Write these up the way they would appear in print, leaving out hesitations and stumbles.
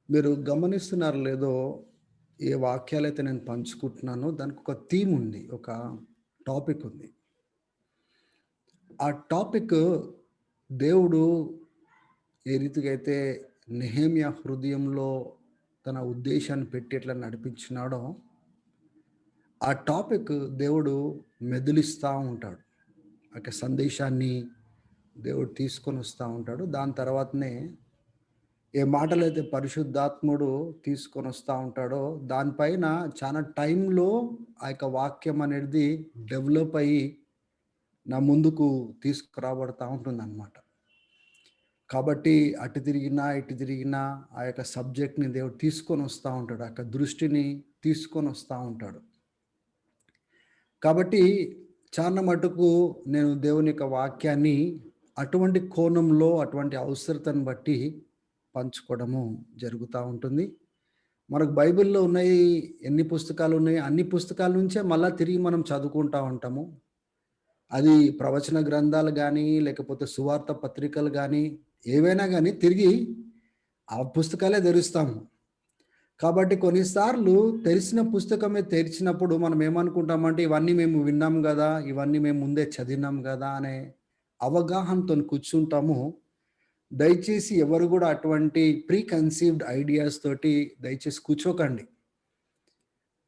మీరు గమనిస్తున్నారో లేదో, ఏ వాక్యాలైతే నేను పంచుకుంటున్నానో దానికి ఒక థీమ్ ఉంది. ఒక టాపిక్ ఉంది. ఆ టాపిక్ దేవుడు ఏ రీతిగా అయితే నెహెమ్యా హృదయంలో తన ఉద్దేశాన్ని పెట్టి ఎట్లా నడిపించినాడో, ఆ టాపిక్ దేవుడు మెదిలిస్తా ఉంటాడు. ఒక సందేశాన్ని దేవుడు తీసుకొని వస్తా ఉంటాడు. దాని తర్వాతనే ఏ మాటలైతే పరిశుద్ధాత్ముడు తీసుకొనొస్తా ఉంటాడో, దానిపైన చాలా టైంలో ఆ యొక్క వాక్యం అనేది డెవలప్ అయ్యి, నా ముందుకు తీసుకురాబడతా ఉంటుందనమాట. కాబట్టి అటు తిరిగినా, ఇటు తిరిగినా ఆ యొక్క సబ్జెక్ట్‌ని దేవుడు తీసుకొనొస్తా ఉంటాడు. ఆ యొక్క దృష్టిని తీసుకొనొస్తా ఉంటాడు. కాబట్టి చాలా మటుకు నేను దేవుని యొక్క వాక్యాన్ని అటువంటి కోణంలో, అటువంటి అవసరతను బట్టి పంచుకోవడము జరుగుతా ఉంటుంది. మనకు బైబిల్‌లో ఉన్నాయి, ఎన్ని పుస్తకాలున్నాయి, అన్ని పుస్తకాల నుంచే మళ్ళా తిరిగి మనం చదువుకుంటా ఉంటాము. అది ప్రవచన గ్రంథాలు గానీ, లేకపోతే సువార్త పత్రికలు గానీ, ఏవైనా గానీ తిరిగి ఆ పుస్తకాలే తెరుస్తాము. కాబట్టి కొన్నిసార్లు తెరిసిన పుస్తకమే తెరిచినప్పుడు మనం ఏమనుకుంటామంటే, ఇవన్నీ మేము విన్నాం గదా! ఇవన్నీ మేము ముందే చదివినాం గదా! అనే అవగాహనతోని కూర్చుంటాము. దయచేసి ఎవరు గూడా అటువంటి ప్రీ కన్సీవ్డ్ ఐడియాస్ తోటి దయచేసి కూర్చోకండి.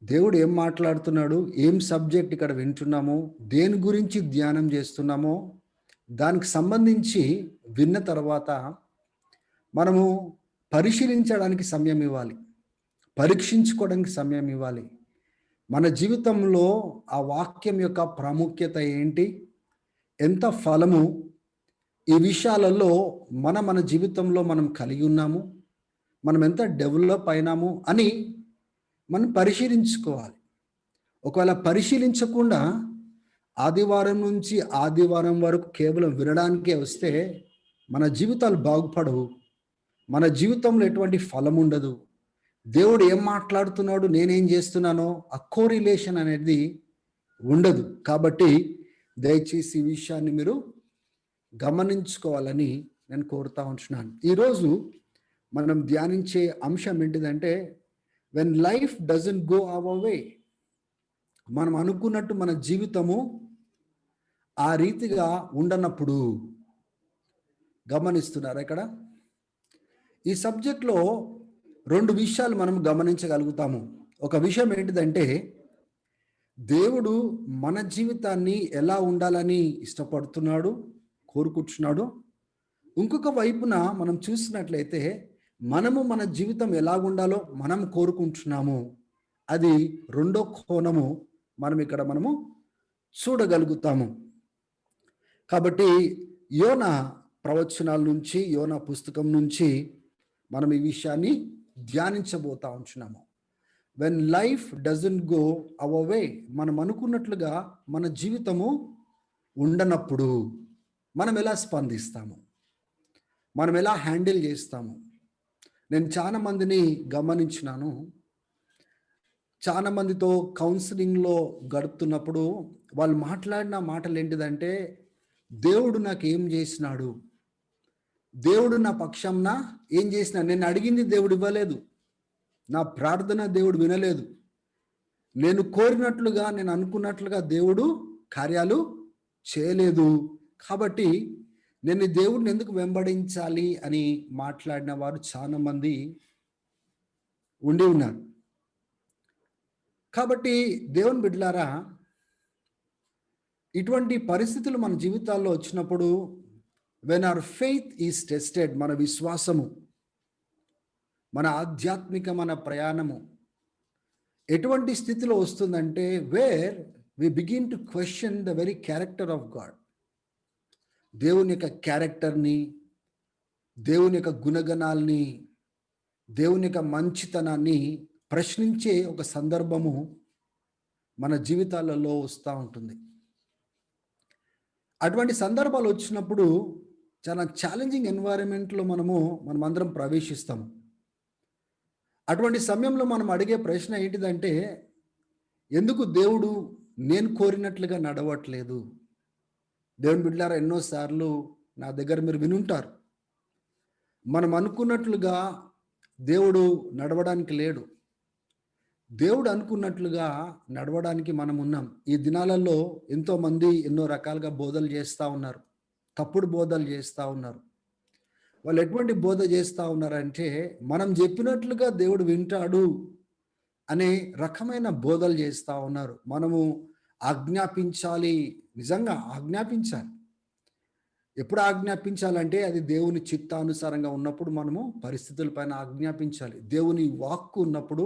దేవుడు ఏం మాట్లాడుతున్నాడు? ఏం సబ్జెక్ట్ ఇక్కడ వింటున్నామో, దేని గురించి ధ్యానం జేస్తున్నామో, దానికి సంబంధించి విన్న తర్వాత మనము పరిశీలించడానికి సమయం ఇవ్వాలి. పరీక్షించుకోవడానికి సమయం ఇవ్వాలి. మన జీవితంలో ఆ వాక్యం యొక్క ప్రాముఖ్యత ఏంటి? ఎంత ఫలము ఈ విషయాలలో మన జీవితంలో మనం కలిగి ఉన్నాము. మనం ఎంత డెవలప్ అయినాము అని మనం పరిశీలించుకోవాలి. ఒకవేళ పరిశీలించకుండా ఆదివారం నుంచి ఆదివారం వరకు కేవలం వినడానికే వస్తే మన జీవితాలు బాగుపడవు. మన జీవితంలో ఎటువంటి ఫలం ఉండదు. దేవుడు ఏం మాట్లాడుతున్నాడు, నేనేం చేస్తున్నానో ఆ కోరిలేషన్ అనేది ఉండదు. కాబట్టి దయచేసి ఈ విషయాన్ని మీరు గమనించుకోవాలని నేను కోరుతా ఉంటున్నాను. ఈరోజు మనం ధ్యానించే అంశం ఏంటిదంటే, when life doesn't go our way. మనం అనుకున్నట్టు మన జీవితము ఆ రీతిగా ఉండనప్పుడు. గమనిస్తున్నారా ఇక్కడ? ఈ సబ్జెక్ట్‌లో 2 విషయాలు మనం గమనించగలుగుతాము. ఒక విషయం ఏంటిదంటే, దేవుడు మన జీవితాన్ని ఎలా ఉండాలని ఇష్టపడుతున్నాడు, కోరుకుంటున్నాడు. ఇంకొక వైపున మనం చూసినట్లయితే, మనము మన జీవితం ఎలాగుండాలో మనం కోరుకుంటున్నాము. అది రెండో కోణము మనము చూడగలుగుతాము. కాబట్టి యోనా ప్రవచనాల నుంచి, యోనా పుస్తకం నుంచి మనం ఈ విషయాన్ని ధ్యానించబోతా ఉంటున్నాము. When life doesn't go our way, మనం అనుకున్నట్లుగా మన జీవితము ఉండనప్పుడు మనం ఎలా స్పందిస్తాము? మనం ఎలా హ్యాండిల్ చేస్తాము? నేను చాలా మందిని గమనించినాను. చాలా మందితో కౌన్సిలింగ్‌లో గడుపుతున్నప్పుడు వాళ్ళు మాట్లాడిన మాటలు ఏంటిదంటే, దేవుడు నాకేం చేసినాడు? దేవుడు నా పక్షంన ఏం చేసినాడు? నేను అడిగింది దేవుడు ఇవ్వలేదు. నా ప్రార్థన దేవుడు వినలేదు. నేను కోరినట్లుగా, నేను అనుకున్నట్లుగా దేవుడు కార్యాలు చేయలేదు. కాబట్టి నేను ఈ దేవుడిని ఎందుకు వెంబడించాలి అని మాట్లాడిన వారు చాలా మంది ఉండి ఉన్నారు. కాబట్టి దేవుని బిడ్డలారా, ఇటువంటి పరిస్థితులు మన జీవితాల్లో వచ్చినప్పుడు, when our faith is tested, మన విశ్వాసము, మన ఆధ్యాత్మిక మన ప్రయాణము ఎటువంటి స్థితిలో వస్తుందంటే, where we begin to question the very character of God. దేవుని యొక్క క్యారెక్టర్‌ని, దేవుని యొక్క గుణగణాల్ని, దేవుని యొక్క మంచితనాన్ని ప్రశ్నించే ఒక సందర్భము మన జీవితాలలో వస్తూ ఉంటుంది. అటువంటి సందర్భాలు వచ్చినప్పుడు చాలా ఛాలెంజింగ్ ఎన్వైరన్మెంట్‌లో మనమందరం ప్రవేశిస్తాము. అటువంటి సమయంలో మనం అడిగే ప్రశ్న ఏంటిదంటే, ఎందుకు దేవుడు నేను కోరినట్లుగా నడవట్లేదు? దేవుని బిడ్డలారా, ఎన్నో సార్లు నా దగ్గర మీరు వినుంటారు. మనం అనుకున్నట్లుగా దేవుడు నడవడానికి లేడు. దేవుడు అనుకున్నట్లుగా నడవడానికి మనం ఉన్నాం. ఈ దినాలలో ఎంతోమంది ఎన్నో రకాలుగా బోధలు చేస్తూ ఉన్నారు. తప్పుడు బోధలు చేస్తూ ఉన్నారు. వాళ్ళు ఎటువంటి బోధ చేస్తూ ఉన్నారంటే, మనం చెప్పినట్లుగా దేవుడు వింటాడు అనే రకమైన బోధలు చేస్తూ ఉన్నారు. మనము ఆజ్ఞాపించాలి, నిజంగా ఆజ్ఞాపించాలి. ఎప్పుడు ఆజ్ఞాపించాలంటే అది దేవుని చిత్తానుసారంగా ఉన్నప్పుడు మనము పరిస్థితులపైన ఆజ్ఞాపించాలి. దేవుని వాక్కు ఉన్నప్పుడు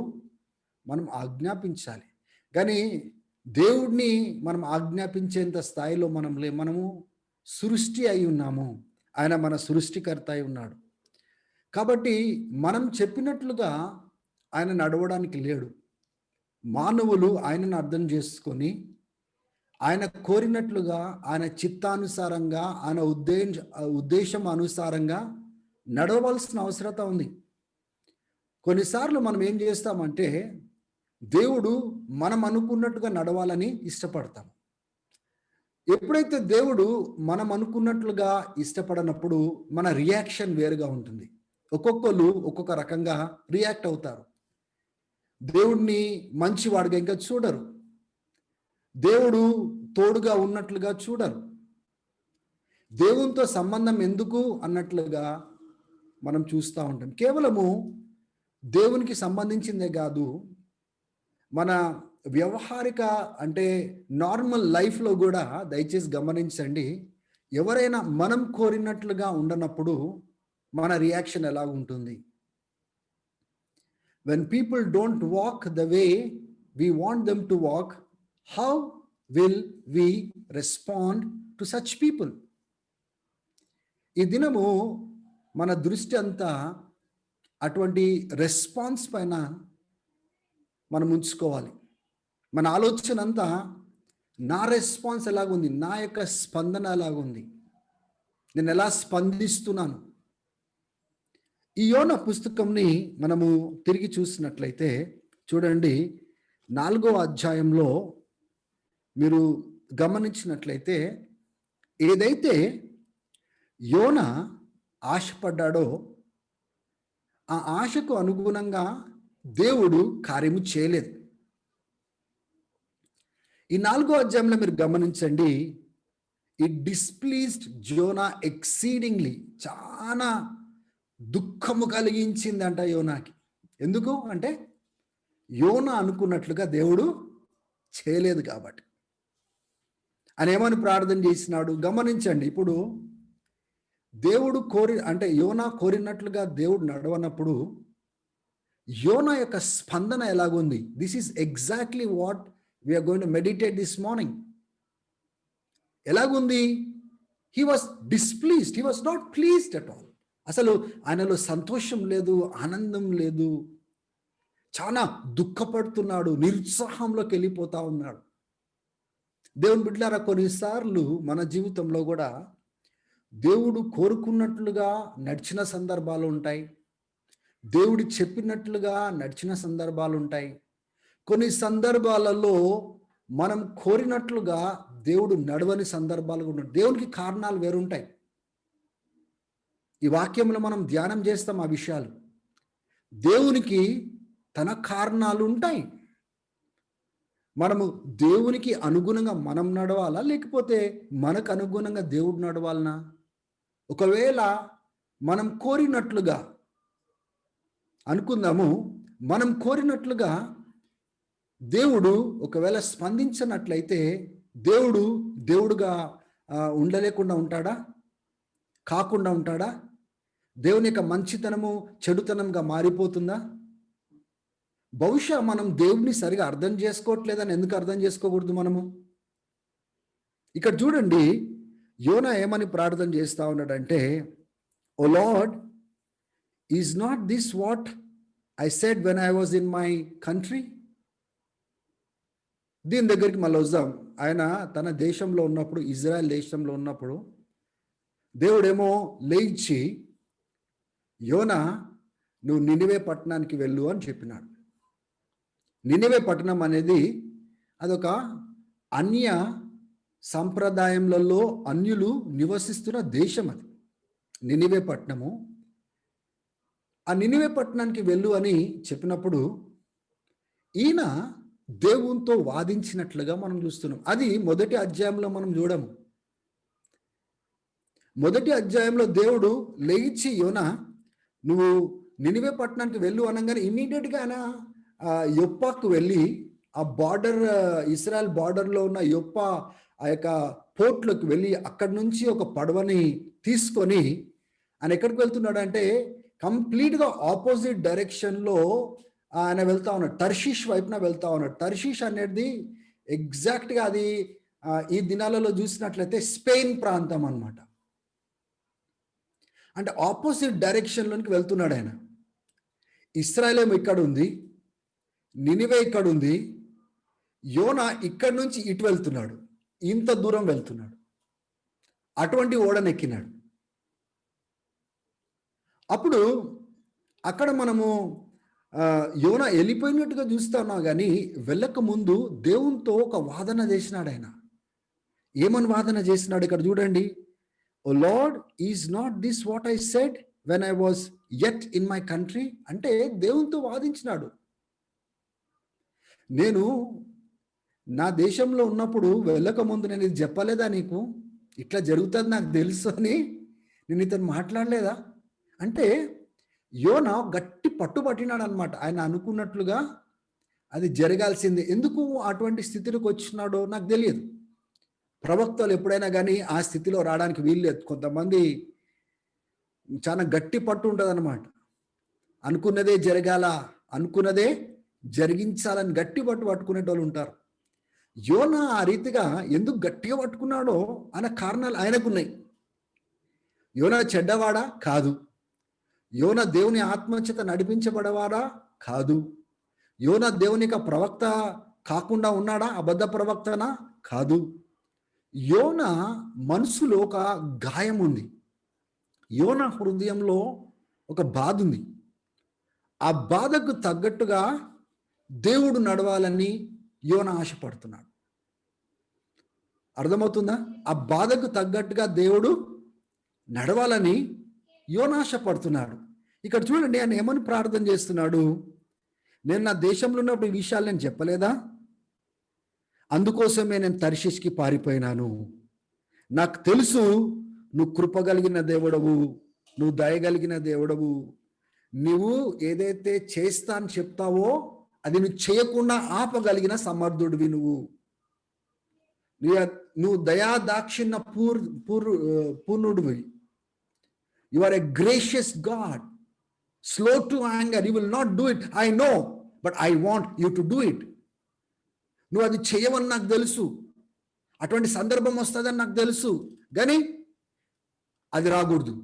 మనం ఆజ్ఞాపించాలి. కానీ దేవుడిని మనం ఆజ్ఞాపించేంత స్థాయిలో మనము సృష్టి అయి ఉన్నాము. ఆయన మన సృష్టికర్త అయి ఉన్నాడు. కాబట్టి మనం చెప్పినట్లుగా ఆయన నడవడానికి లేడు. మానవులు ఆయనను అర్థం చేసుకొని ఆయన కోరినట్లుగా, ఆయన చిత్తానుసారంగా, ఆయన ఉద్దేశం అనుసారంగా నడవవలసిన అవసరత ఉంది. కొన్నిసార్లు మనం ఏం చేస్తామంటే, దేవుడు మనం అనుకున్నట్టుగా నడవాలని ఇష్టపడతాం. ఎప్పుడైతే దేవుడు మనం అనుకున్నట్లుగా ఇష్టపడనప్పుడు మన రియాక్షన్ వేరుగా ఉంటుంది. ఒక్కొక్కరు ఒక్కొక్క రకంగా రియాక్ట్ అవుతారు. దేవుడిని మంచివాడుగా ఇంకా చూడరు. దేవుడు తోడుగా ఉన్నట్లుగా చూడరు. దేవునితో సంబంధం ఎందుకు అన్నట్లుగా మనం చూస్తూ ఉంటాం. కేవలము దేవునికి సంబంధించిందే కాదు, మన వ్యవహారిక అంటే నార్మల్ లైఫ్లో కూడా దయచేసి గమనించండి. ఎవరైనా మనం కోరినట్లుగా ఉండనప్పుడు మన రియాక్షన్ ఎలా ఉంటుంది? When people don't walk the way we want them to walk, how will we respond to such people? ఈ దినము మన దృష్టి అంతా అటువంటి రెస్పాన్స్ పైన మనం ఉంచుకోవాలి. మన ఆలోచన అంతా నా రెస్పాన్స్ ఎలాగుంది, నా యొక్క స్పందన ఎలాగుంది, నేను ఎలా స్పందిస్తున్నాను. ఈ యోనా పుస్తకంని మనము తిరిగి చూసినట్లయితే చూడండి, 4వ అధ్యాయంలో మీరు గమనించినట్లయితే, ఏదైతే యోనా ఆశపడ్డాడో ఆ ఆశకు అనుగుణంగా దేవుడు కార్యము చేయలేదు. ఈ 4వ అధ్యాయంలో మీరు గమనించండి, ఇట్ డిస్ప్లీజ్డ్ జోనా ఎక్సీడింగ్లీ. చాలా దుఃఖము కలిగించిందంట యోనాకి. ఎందుకు అంటే యోనా అనుకున్నట్లుగా దేవుడు చేయలేదు కాబట్టి. ఆయన ఏమని ప్రార్థన చేసినాడు గమనించండి. ఇప్పుడు దేవుడు అంటే యోనా కోరినట్లుగా దేవుడు నడవనప్పుడు యోనా యొక్క స్పందన ఎలాగుంది? This is exactly what we're going to meditate this morning. ఎలాగుంది? He was displeased, he was not pleased at all. అసలు ఆయనలో సంతోషం లేదు, ఆనందం లేదు, చాలా దుఃఖపడుతున్నాడు, నిరుత్సాహంలోకి వెళ్ళిపోతా ఉన్నాడు. దేవుని బిడ్డలారా, కొన్నిసార్లు మన జీవితంలో కూడా దేవుడు కోరుకున్నట్లుగా నడిచిన సందర్భాలు ఉంటాయి, దేవుడు చెప్పినట్లుగా నడిచిన సందర్భాలు ఉంటాయి. కొన్ని సందర్భాలలో మనం కోరినట్లుగా దేవుడు నడవని సందర్భాలు కూడా ఉంటాయి. దేవునికి కారణాలు వేరుంటాయి. ఈ వాక్యంలో మనం ధ్యానం చేస్తాం ఆ విషయాలు. దేవునికి తన కారణాలు ఉంటాయి. మనము దేవునికి అనుగుణంగా మనం నడవాలా, లేకపోతే మనకు అనుగుణంగా దేవుడు నడవాలనా? ఒకవేళ మనం కోరినట్లుగా అనుకుందాము, మనం కోరినట్లుగా దేవుడు ఒకవేళ స్పందించినట్లయితే దేవుడుగా ఉండలేకుండా ఉంటాడా? కాకుండా ఉంటాడా? దేవుని యొక్క మంచితనము చెడుతనంగా మారిపోతుందా? బహుశా మనం దేవుడిని సరిగా అర్థం చేసుకోవట్లేదని ఎందుకు అర్థం చేసుకోకూడదు మనము? ఇక్కడ చూడండి, యోనా ఏమని ప్రార్థన చేస్తా ఉన్నాడంటే, oh Lord, is not this what I said when I was in my country? దీని దగ్గరికి మళ్ళీ వద్దాం. ఆయన తన దేశంలో ఉన్నప్పుడు, ఇజ్రాయెల్ దేశంలో ఉన్నప్పుడు దేవుడేమో లేచి, యోనా నువ్వు నినివే పట్టణానికి వెళ్ళు అని చెప్పినాడు. నినివే పట్టణం అనేది అదొక అన్య సంప్రదాయములలో అన్యులు నివసిస్తున్న దేశం. అది నినివే పట్టణము. ఆ నినివే పట్టణానికి వెళ్ళు అని చెప్పినప్పుడు ఈయన దేవునితో వాదించినట్లుగా మనం చూస్తున్నాం. అది మొదటి అధ్యాయంలో మనం చూడము. మొదటి అధ్యాయంలో దేవుడు లేచి యోనా నువ్వు నినివే పట్టణానికి వెళ్ళు అనగానే ఇమీడియట్గా ఆయన యొప్పాకు వెళ్ళి ఆ బార్డర్, ఇస్రాయల్ బార్డర్లో ఉన్న యొప్ప ఆ యొక్క పోర్ట్లోకి వెళ్ళి అక్కడి నుంచి ఒక పడవని తీసుకొని ఆయన ఎక్కడికి వెళ్తున్నాడు అంటే కంప్లీట్గా ఆపోజిట్ డైరెక్షన్లో ఆయన వెళ్తా ఉన్నాడు. టర్షీష్ వైపున వెళ్తా ఉన్నాడు. టర్షీష్ అనేది ఎగ్జాక్ట్గా అది ఈ దినాలలో చూసినట్లయితే స్పెయిన్ ప్రాంతం అన్నమాట. అంటే ఆపోజిట్ డైరెక్షన్లోనికి వెళ్తున్నాడు ఆయన. ఇశ్రాయేలు ఇక్కడ ఉంది, నినివే ఇక్కడ ఉంది, యోనా ఇక్కడి నుంచి ఇటు వెళ్తున్నాడు, ఇంత దూరం వెళ్తున్నాడు, అటువంటి ఓడనెక్కినాడు. అప్పుడు అక్కడ మనము యోనా వెళ్ళిపోయినట్టుగా చూస్తా ఉన్నాం, కానీ వెళ్ళక ముందు దేవునితో ఒక వాదన చేసినాడు ఆయన. ఏమని వాదన చేసినాడు ఇక్కడ చూడండి. Oh Lord, is not this what I said when I was yet in my country. అంటే దేవునితో వాదించినాడు. నేను నా దేశంలో ఉన్నప్పుడు వెళ్ళక ముందు నేను ఇది చెప్పలేదా నీకు, ఇట్లా జరుగుతుంది నాకు తెలుసు అని నేను ఇతను మాట్లాడలేదా అంటే యోనా గట్టి పట్టుబట్టినాడు అనమాట. ఆయన అనుకున్నట్లుగా అది జరగాల్సిందే. ఎందుకు అటువంటి స్థితిలోకి వచ్చినాడో నాకు తెలియదు. ప్రవక్తలు ఎప్పుడైనా కానీ ఆ స్థితిలో రావడానికి వీల్లేదు. కొంతమంది చాలా గట్టి పట్టు ఉంటుంది అనమాట. అనుకున్నదే జరగాల, అనుకున్నదే జరిగించాలని గట్టి పట్టుకునేటోళ్ళు ఉంటారు. యోనా ఆ రీతిగా ఎందుకు గట్టిగా పట్టుకున్నాడో అనే కారణాలు ఆయనకున్నాయి. యోనా చెడ్డవాడా? కాదు. యోనా దేవుని ఆత్మచేత నడిపించబడవాడా? కాదు. యోనా దేవుని ప్రవక్త కాకుండా ఉన్నాడా? అబద్ధ ప్రవక్తనా? కాదు. యోనా మనసులో ఒక గాయం ఉంది. యోనా హృదయంలో ఒక బాధ ఉంది. ఆ బాధకు తగ్గట్టుగా దేవుడు నడవాలని యోనా ఆశపడుతున్నాడు. అర్థమవుతుందా? ఆ బాధకు తగ్గట్టుగా దేవుడు నడవాలని యోనా ఆశపడుతున్నాడు. ఇక్కడ చూడండి, ఆయన ఏమని ప్రార్థన చేస్తున్నాడు. నేను నా దేశంలో ఉన్నప్పుడు ఈ విషయాలు నేను చెప్పలేదా? అందుకోసమే నేను తర్షీష్కి పారిపోయినాను. నాకు తెలుసు నువ్వు కృపగలిగిన దేవుడవు, నువ్వు దయగలిగిన దేవుడవు, నువ్వు ఏదైతే చేస్తా అని చెప్తావో అది నువ్వు చేయకుండా ఆపగలిగిన సమర్థుడివి. నువ్వు దయాదాక్షిణ్య పూర్ణుడివి. You are a gracious God, slow to anger, you will not do it, I know, but I want you to do it. నువ్వు అది చేయవని నాకు తెలుసు, అటువంటి సందర్భం వస్తుందని నాకు తెలుసు, కానీ అది రాకూడదు.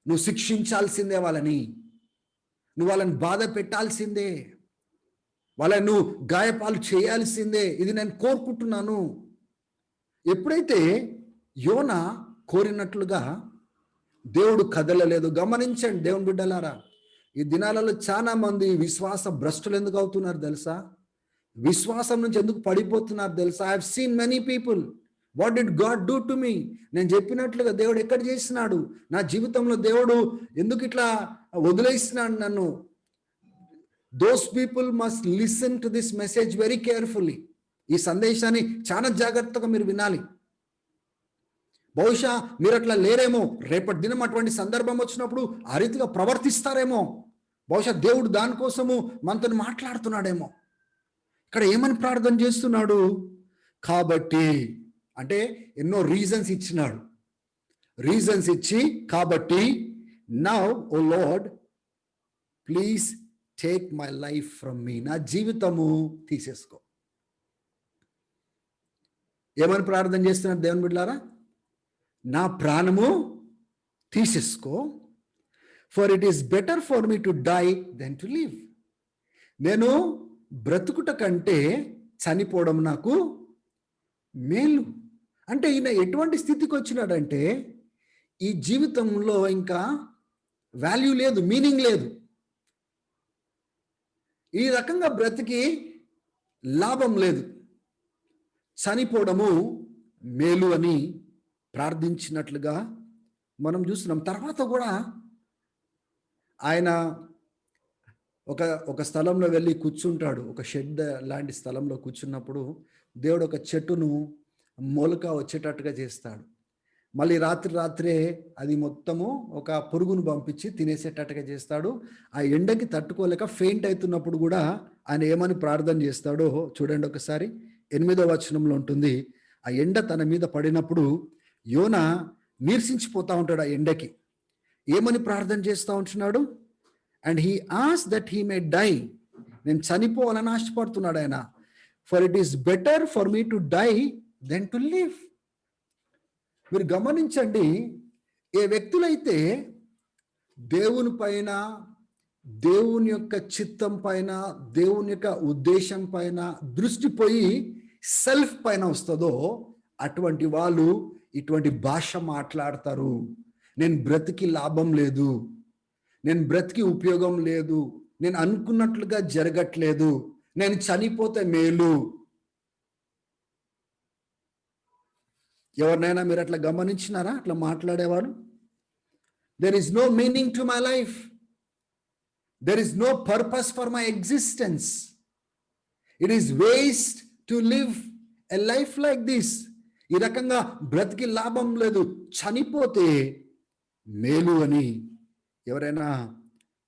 నువ్వు శిక్షించాల్సిందే వాళ్ళని, నువ్వు వాళ్ళని బాధ పెట్టాల్సిందే, వాళ్ళని నువ్వు గాయపాలు చేయాల్సిందే. ఇది నేను కోరుకుంటున్నాను. ఎప్పుడైతే యోనా కోరినట్లుగా దేవుడు కదలలేదు. గమనించండి దేవుని బిడ్డలారా, ఈ దినాలలో చాలా మంది విశ్వాస భ్రష్టులు ఎందుకు అవుతున్నారు తెలుసా? విశ్వాసం నుంచి ఎందుకు పడిపోతున్నారు తెలుసా? I have seen many people. What did God do to me? నేను చెప్పినట్లుగా దేవుడు ఎక్కడ చేసినాడు నా జీవితంలో? దేవుడు ఎందుకు ఇట్లా వదిలేసినాడు నన్ను? Those people must listen to this message very carefully. ఈ సందేశాన్ని చాలా జాగ్రత్తగా మీరు వినాలి. బహుశా మీరు అట్లా లేరేమో, రేపటి దినం అటువంటి సందర్భం వచ్చినప్పుడు ఆ రీతిగా ప్రవర్తిస్తారేమో. బహుశా దేవుడు దానికోసము మనతో మాట్లాడుతున్నాడేమో. ఇక్కడ ఏమని ప్రార్థన చేస్తున్నాడు? కాబట్టి అంటే ఎన్నో రీజన్స్ ఇచ్చినాడు. రీజన్స్ ఇచ్చి, కాబట్టి now oh Lord please take my life from me, నా జీవితము తీసేసుకో. ఏమని ప్రార్థన చేస్తున్నాడు దేవుని బిడ్డలారా? నా ప్రాణము తీసేసుకో. For it is better for me to die then to live. నేను బ్రతుకుట కంటే చనిపోవడం నాకు మేలు. అంటే ఈయన ఎటువంటి స్థితికి వచ్చినాడంటే ఈ జీవితంలో ఇంకా వాల్యూ లేదు, మీనింగ్ లేదు, ఈ రకంగా బ్రతికి లాభం లేదు, చనిపోవడము మేలు అని ప్రార్థించినట్లుగా మనం చూస్తున్నాం. తర్వాత కూడా ఆయన ఒక ఒక స్థలంలో వెళ్ళి కూర్చుంటాడు. ఒక షెడ్ లాంటి స్థలంలో కూర్చున్నప్పుడు దేవుడు ఒక చెట్టును మొలక వచ్చేటట్టుగా చేస్తాడు. మళ్ళీ రాత్రే అది మొత్తము ఒక పురుగును పంపించి తినేసేటట్టుగా చేస్తాడు. ఆ ఎండకి తట్టుకోలేక ఫెయింట్ అవుతున్నప్పుడు కూడా ఆయన ఏమని ప్రార్థన చేస్తాడో చూడండి ఒకసారి. 8వ వచనంలో ఉంటుంది. ఆ ఎండ తన మీద పడినప్పుడు యోనా నీరసించిపోతా ఉంటాడు ఆ ఎండకి. ఏమని ప్రార్థన చేస్తూ ఉంటున్నాడు? అండ్ హీ ఆస్ దట్ హీ మే డై. నేను చనిపోవాలని ఆశపడుతున్నాడు ఆయన. For it is better for me to die then to live. మీరు గమనించండి, ఏ వ్యక్తులైతే దేవుని పైన, దేవుని యొక్క చిత్తం పైన, దేవుని యొక్క ఉద్దేశం పైన దృష్టి పోయి సెల్ఫ్ పైన వస్తుందో అటువంటి వాళ్ళు ఇటువంటి భాష మాట్లాడతారు. నేను బ్రతికి లాభం లేదు, నేను బ్రతికి ఉపయోగం లేదు, నేను అనుకున్నట్లుగా జరగట్లేదు, నేను చనిపోతే మేలు. ఎవరినైనా మీరు అట్లా గమనించినారా? అట్లా మాట్లాడేవాడు. There is no meaning to my life, there is no purpose for my existence, it is waste to live a life like this. ఈ రకంగా బ్రతికి లాభం లేదు, చనిపోతే మేలు అని ఎవరైనా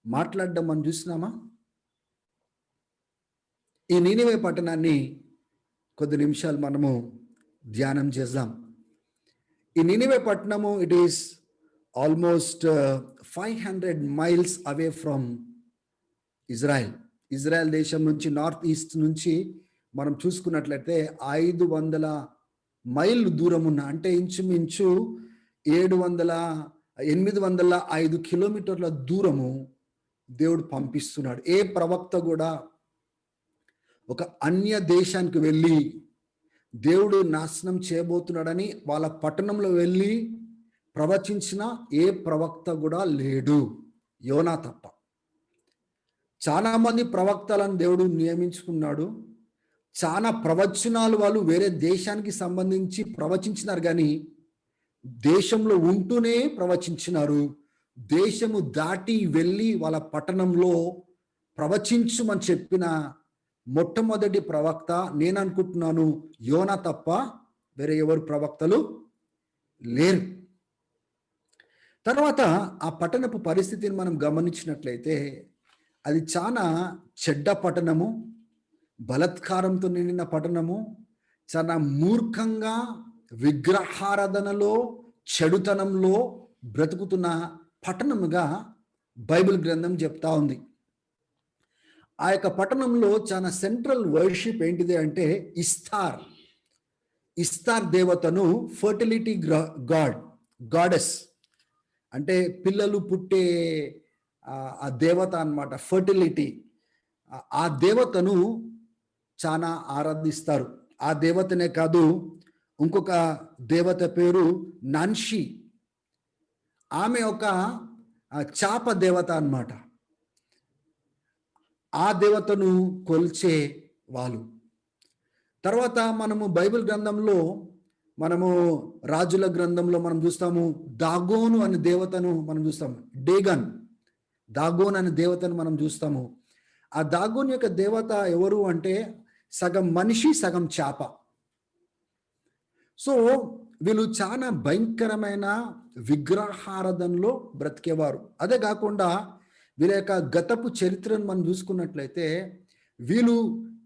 మాట్లాడడం మనం చూసినామా? ఈ నీనివే పట్టణాన్ని కొద్ది నిమిషాలు మనము ధ్యానం చేద్దాం. ఈ నీనివే పట్టణము it is almost 500 miles away from Israel. Israel దేశం నుంచి నార్త్ ఈస్ట్ నుంచి మనం చూసుకున్నట్లయితే 500 మైళ్ళు దూరం ఉన్న, అంటే ఇంచుమించు 805 కిలోమీటర్ల దూరము దేవుడు పంపిస్తున్నాడు. ఏ ప్రవక్త కూడా ఒక అన్య దేశానికి వెళ్ళి దేవుడు నాశనం చేయబోతున్నాడని వాళ్ళ పట్టణంలో వెళ్ళి ప్రవచించిన ఏ ప్రవక్త కూడా లేడు, యోనా తప్ప. చాలా మంది ప్రవక్తలను దేవుడు నియమించుకున్నాడు. చాలా ప్రవచనాలు వాళ్ళు వేరే దేశానికి సంబంధించి ప్రవచించినారు, కానీ దేశంలో ఉంటూనే ప్రవచించినారు. దేశము దాటి వెళ్ళి వాళ్ళ పట్టణంలో ప్రవచించుమని చెప్పిన మొట్టమొదటి ప్రవక్త నేను అనుకుంటున్నాను యోనా తప్ప వేరే ఎవరు ప్రవక్తలు లేరు. తర్వాత ఆ పట్టణపు పరిస్థితిని మనం గమనించినట్లయితే అది చాలా చెడ్డ పట్టణము, బలత్కారంతో నిండిన పట్టణము, చాలా మూర్ఖంగా విగ్రహారాధనలో చెడుతనంలో బ్రతుకుతున్న పట్టణముగా బైబిల్ గ్రంథం చెప్తా ఉంది. ఆ యొక్క పట్టణంలో చాలా సెంట్రల్ వర్షిప్ ఏంటిది అంటే ఇస్తార్ దేవతను, ఫర్టిలిటీ గాడెస్, అంటే పిల్లలు పుట్టే ఆ దేవత అన్నమాట, ఫర్టిలిటీ. ఆ దేవతను చాలా ఆరాధిస్తారు. ఆ దేవతనే కాదు, ఇంకొక దేవత పేరు నాన్షి. ఆమె ఒక చాప దేవత అన్నమాట. ఆ దేవతను కొల్చే వాళ్ళు. తర్వాత మనము బైబిల్ గ్రంథంలో, మనము రాజుల గ్రంథంలో మనం చూస్తాము దాగోను అనే దేవతను మనం చూస్తాము. దాగోన్ అనే దేవతను మనం చూస్తాము. ఆ దాగోన్ యొక్క దేవత ఎవరు అంటే సగం మనిషి సగం చాప. సో వీళ్ళు చాలా భయంకరమైన విగ్రహారాధనలో బ్రతికేవారు. అదే కాకుండా వీళ్ళ యొక్క గతపు చరిత్రను మనం చూసుకున్నట్లయితే వీళ్ళు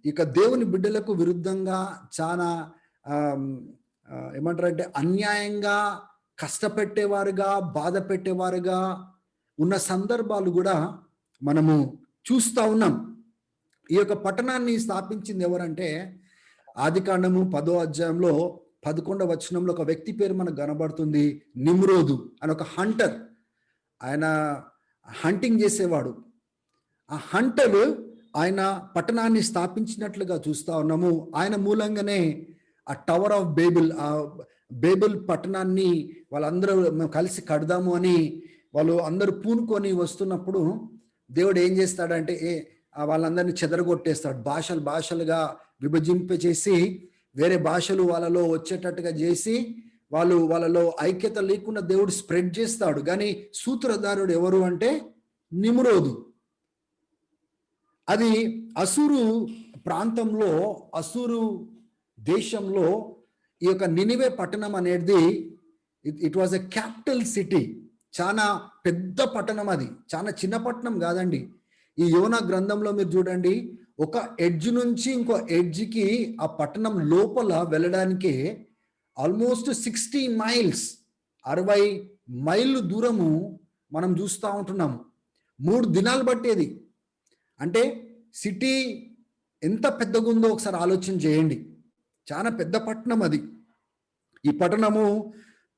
ఇక దేవుని బిడ్డలకు విరుద్ధంగా చాలా ఏమంటారంటే అన్యాయంగా కష్టపెట్టేవారుగా, బాధ పెట్టేవారుగా ఉన్న సందర్భాలు కూడా మనము చూస్తూ ఉన్నాం. ఈ యొక్క పట్టణాన్ని స్థాపించింది ఎవరంటే ఆదికాండము 10వ అధ్యాయంలో 11వ వచనంలో ఒక వ్యక్తి పేరు మనకు కనబడుతుంది, నిమ్రోదు అని. ఒక హంటర్, ఆయన హంటింగ్ చేసేవాడు. ఆ హంటర్ ఆయన పట్టణాన్ని స్థాపించినట్లుగా చూస్తూ ఉన్నాము. ఆయన మూలంగానే ఆ టవర్ ఆఫ్ బేబిల్, ఆ బేబిల్ పట్టణాన్ని వాళ్ళందరూ మేము కలిసి కడదాము అని వాళ్ళు అందరూ పూనుకొని వస్తున్నప్పుడు దేవుడు ఏం చేస్తాడంటే వాళ్ళందరినీ చెదరగొట్టేస్తాడు. భాషలుగా విభజింపచేసి వేరే భాషలు వాళ్ళలో వచ్చేటట్టుగా చేసి వాళ్ళలో ఐక్యత లేకుండా దేవుడు స్ప్రెడ్ చేస్తాడు. కానీ సూత్రధారుడు ఎవరు అంటే నిమ్రోదు. అది అసూరు ప్రాంతంలో, అసూరు దేశంలో ఈ యొక్క నినివే పట్టణం అనేది it was a capital city. చాలా పెద్ద పట్టణం, అది చాలా చిన్న పట్టణం కాదండి. ఈ యోనా గ్రంథంలో మీరు చూడండి, ఒక ఎడ్జ్ నుంచి ఇంకో ఎడ్జ్కి ఆ పట్టణం లోపల వెళ్ళడానికి ఆల్మోస్ట్ 60 మైల్స్, 60 మైళ్ళు దూరము మనం చూస్తూ ఉంటున్నాము. 3 దినాలు పట్టేది. అంటే సిటీ ఎంత పెద్దగా ఉందో ఒకసారి ఆలోచన చేయండి. చాలా పెద్ద పట్టణం అది. ఈ పట్టణము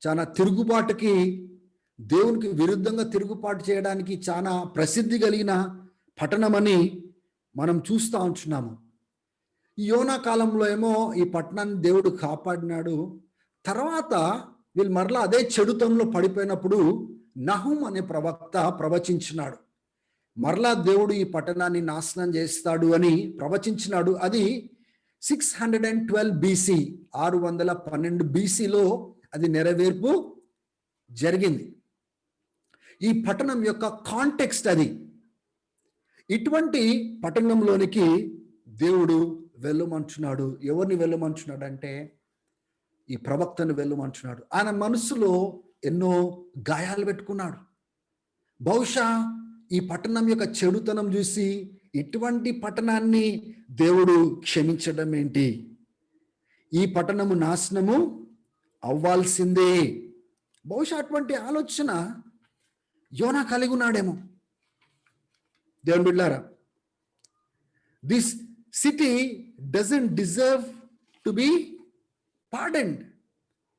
చాలా తిరుగుబాటుకి, దేవునికి విరుద్ధంగా తిరుగుబాటు చేయడానికి చాలా ప్రసిద్ధి కలిగిన పట్టణం అని మనం చూస్తూ ఉంటున్నాము. ఈ యోనా కాలంలో ఏమో ఈ పట్టణాన్ని దేవుడు కాపాడినాడు. తర్వాత వీళ్ళు మరలా అదే చెడుతంలో పడిపోయినప్పుడు నహూం అనే ప్రవక్త ప్రవచించినాడు. మరలా దేవుడు ఈ పట్టణాన్ని నాశనం చేస్తాడు అని ప్రవచించినాడు. అది 612 బీసీ, 612 బీసీలో అది నెరవేర్పు జరిగింది. ఈ పట్టణం యొక్క కాంటెక్స్ట్ అది. ఇటువంటి పట్టణంలోనికి దేవుడు వెళ్ళమంటున్నాడు. ఎవరిని వెళ్ళమంటున్నాడు అంటే ఈ ప్రవక్తను వెళ్ళమంటున్నాడు. ఆయన మనసులో ఎన్నో గాయాలు పెట్టుకున్నాడు. బహుశా ఈ పట్టణం యొక్క చెడుతనం చూసి ఇటువంటి పట్టణాన్ని దేవుడు క్షమించడం ఏంటి, ఈ పట్టణము నాశనము అవ్వాల్సిందే. బహుశా అటువంటి ఆలోచన యోనా కలిగి ఉన్నాడేమో. దేవుని బిడ్డలారా, this city doesn't deserve to be pardoned.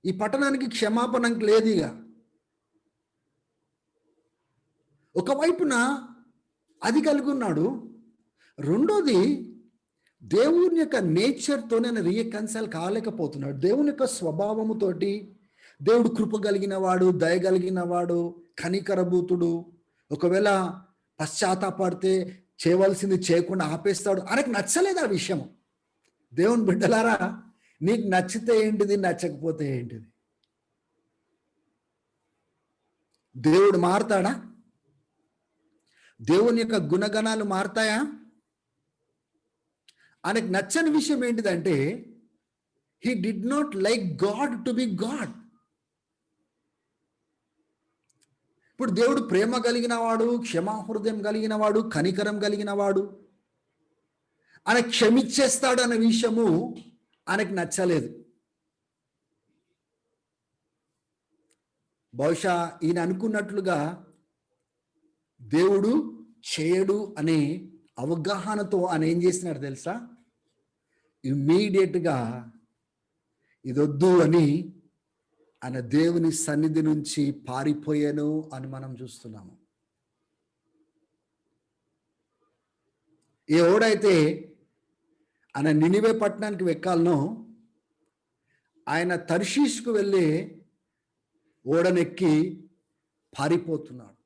ఈ పట్టణానికి క్షమాపణ లేదు. ఇక ఒకవైపున అది కలిగి ఉన్నాడు, రెండోది దేవుని యొక్క నేచర్తో నేను రీకన్సైల్ కాలేకపోతున్నాడు. దేవుని యొక్క స్వభావముతోటి దేవుడు కృప కలిగిన వాడు, దయ కలిగిన వాడు, కనికరభూతుడు. ఒకవేళ పశ్చాత్తాపడితే చేయవలసింది చేయకుండా ఆపేస్తాడు. ఆయనకు నచ్చలేదు ఆ విషయం. దేవుని బిడ్డలారా, నీకు నచ్చితే ఏంటిది, నచ్చకపోతే ఏంటిది? దేవుడు మారతాడా? దేవుని యొక్క గుణగణాలు మారతాయా? ఆయనకు నచ్చని విషయం ఏంటిదంటే he did not like God to be God. ఇప్పుడు దేవుడు ప్రేమ కలిగిన వాడు, క్షమాహృదయం కలిగిన వాడు, కనికరం కలిగిన వాడు, ఆయన క్షమించేస్తాడు అనే విషయము ఆయనకు నచ్చలేదు. బహుశా ఈయన అనుకున్నట్లుగా దేవుడు చేయడు అనే అవగాహనతో ఆయన ఏం చేసినాడు తెలుసా? ఇమ్మీడియట్గా ఇదొద్దు అని ఆయన దేవుని సన్నిధి నుంచి పారిపోయాను అని మనం చూస్తున్నాము. ఎవడైతే ఆయన నినివే పట్టణానికి వెక్కాలనో ఆయన తర్షీష్కు వెళ్ళి ఓడనెక్కి పారిపోతున్నాడు.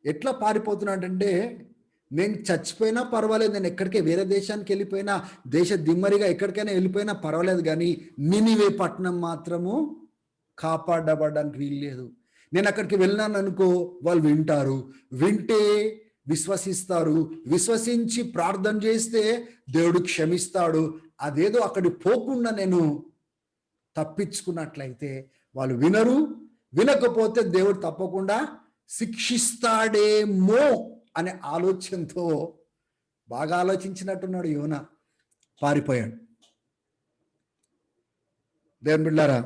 ఎట్లా పారిపోతున్నాడంటే, నేను చచ్చిపోయినా పర్వాలేదు, నేను ఎక్కడికే వేరే దేశానికి వెళ్ళిపోయినా, దేశ దిమ్మరిగా ఎక్కడికైనా వెళ్ళిపోయినా పర్వాలేదు, కానీ నినివే పట్టణం మాత్రము కాపాడబడడానికి వీల్లేదు. నేను అక్కడికి వెళ్ళినాను అనుకో, వాళ్ళు వింటారు, వింటే విశ్వసిస్తారు, విశ్వసించి ప్రార్థన చేస్తే దేవుడు క్షమిస్తాడు. అదేదో అక్కడికి పోకుండా నేను తప్పించుకున్నట్లయితే వాళ్ళు వినరు, వినకపోతే దేవుడు తప్పకుండా శిక్షిస్తాడేమో అనే ఆలోచనతో బాగా ఆలోచించినట్టున్నాడు యోనా, పారిపోయాడు. దేవుని బిడ్డలారా,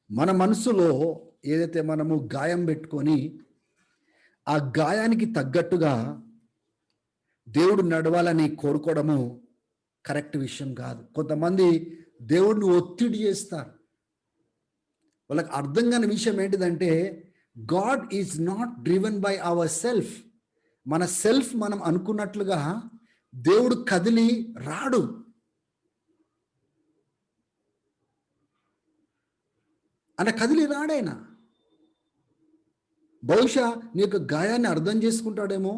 మన మనసులో ఏదైతే మనము గాయం పెట్టుకొని ఆ గాయానికి తగ్గట్టుగా దేవుడు నడవాలని కోరుకోవడము కరెక్ట్ విషయం కాదు. కొంతమంది దేవుడిని ఒత్తిడి చేస్తారు. వాళ్ళకి అర్థం కాని విషయం ఏంటిదంటే, God is not driven by our self. మన సెల్ఫ్ మనం అనుకున్నట్లుగా దేవుడు కదిలి రాడు. అలా కదిలి రాడైనా. బహుశా నీ యొక్క గాయాన్ని అర్థం చేసుకుంటాడేమో,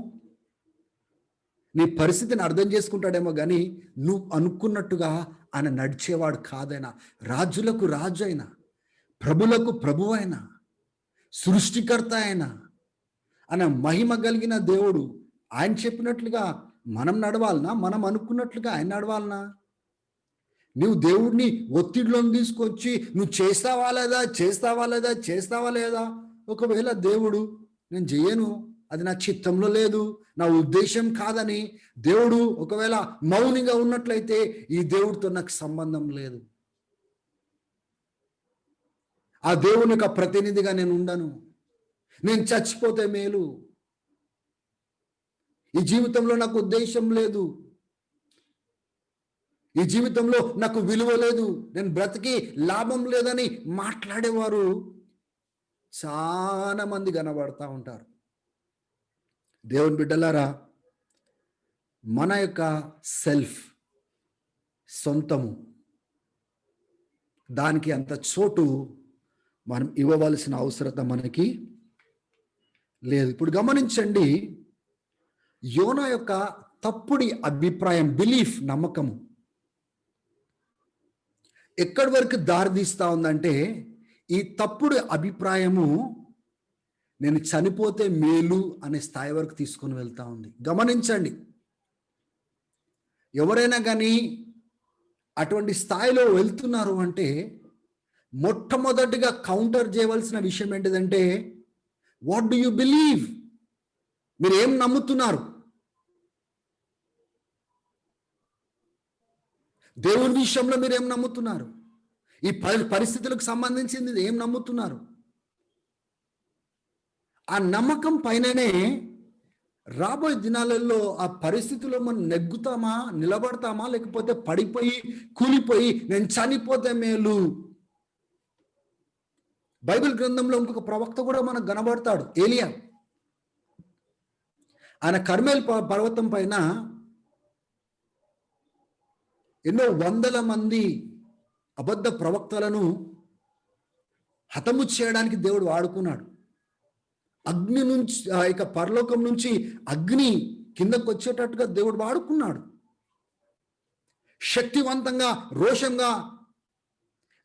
నీ పరిస్థితిని అర్థం చేసుకుంటాడేమో, కానీ నువ్వు అనుకున్నట్టుగా ఆయన నడిచేవాడు కాదైనా. రాజులకు రాజు అయినా, ప్రభులకు ప్రభు అయినా, సృష్టికర్త అయినా, ఆయన మహిమ కలిగిన దేవుడు. ఆయన చెప్పినట్లుగా మనం నడవాలనా? మనం అనుకున్నట్లుగా ఆయన నడవాలనా? నువ్వు దేవుడిని ఒత్తిడిలోకి తీసుకొచ్చి నువ్వు చేస్తావా లేదా, చేస్తావా లేదా, చేస్తావా లేదా? ఒకవేళ దేవుడు నేను చేయను, అది నా చిత్తంలో లేదు, నా ఉద్దేశం కాదని దేవుడు ఒకవేళ మౌనిగా ఉన్నట్లయితే ఈ దేవుడితో నాకు సంబంధం లేదు. ఆ దేవుని యొక్క ప్రతినిధిగా నేను ఉండను. నేను చచ్చిపోతే మేలు. ఈ జీవితంలో నాకు ఉద్దేశం లేదు, ఈ జీవితంలో నాకు విలువ లేదు, నేను బ్రతికి లాభం లేదని మాట్లాడేవారు చాలా మంది కనబడతా ఉంటారు. దేవుని బిడ్డలారా, మన యొక్క సెల్ఫ్, సొంతము, దానికి అంత చోటు మనం ఇవ్వవలసిన అవసరత మనకి లేదు. ఇప్పుడు గమనించండి, యోనా యొక్క తప్పుడి అభిప్రాయం, బిలీఫ్, నమ్మకము ఎక్కడి వరకు దారితీస్తా ఉందంటే, ఈ తప్పుడు అభిప్రాయము నేను చనిపోతే మేలు అనే స్థాయి వరకు తీసుకొని వెళ్తా ఉంది. గమనించండి, ఎవరైనా కానీ అటువంటి స్థాయిలో వెళ్తున్నారు అంటే మొట్టమొదటిగా కౌంటర్ చేయవలసిన విషయం ఏంటిదంటే, వాట్ డు యు బిలీవ్? మీరు ఏం నమ్ముతున్నారు? దేవుని విషయంలో మీరు ఏం నమ్ముతున్నారు? ఈ పరిస్థితులకు సంబంధించింది ఏం నమ్ముతున్నారు? ఆ నమ్మకం పైననే రాబోయే దినాలలో ఆ పరిస్థితుల్లో మనం నెగ్గుతామా, నిలబడతామా, లేకపోతే పడిపోయి కూలిపోయి నేను చనిపోతే మేలు. బైబిల్ గ్రంథంలో ఇంకొక ప్రవక్త కూడా మనకు కనబడతాడు, ఏలియా. ఆయన కర్మేల్ పర్వతం పైన ఎన్నో వందల మంది అబద్ధ ప్రవక్తలను హతము చేయడానికి దేవుడు వాడుకున్నాడు. అగ్ని నుంచి, ఇక పరలోకం నుంచి అగ్ని కిందకు వచ్చేటట్టుగా దేవుడు వాడుకున్నాడు. శక్తివంతంగా, రోషంగా,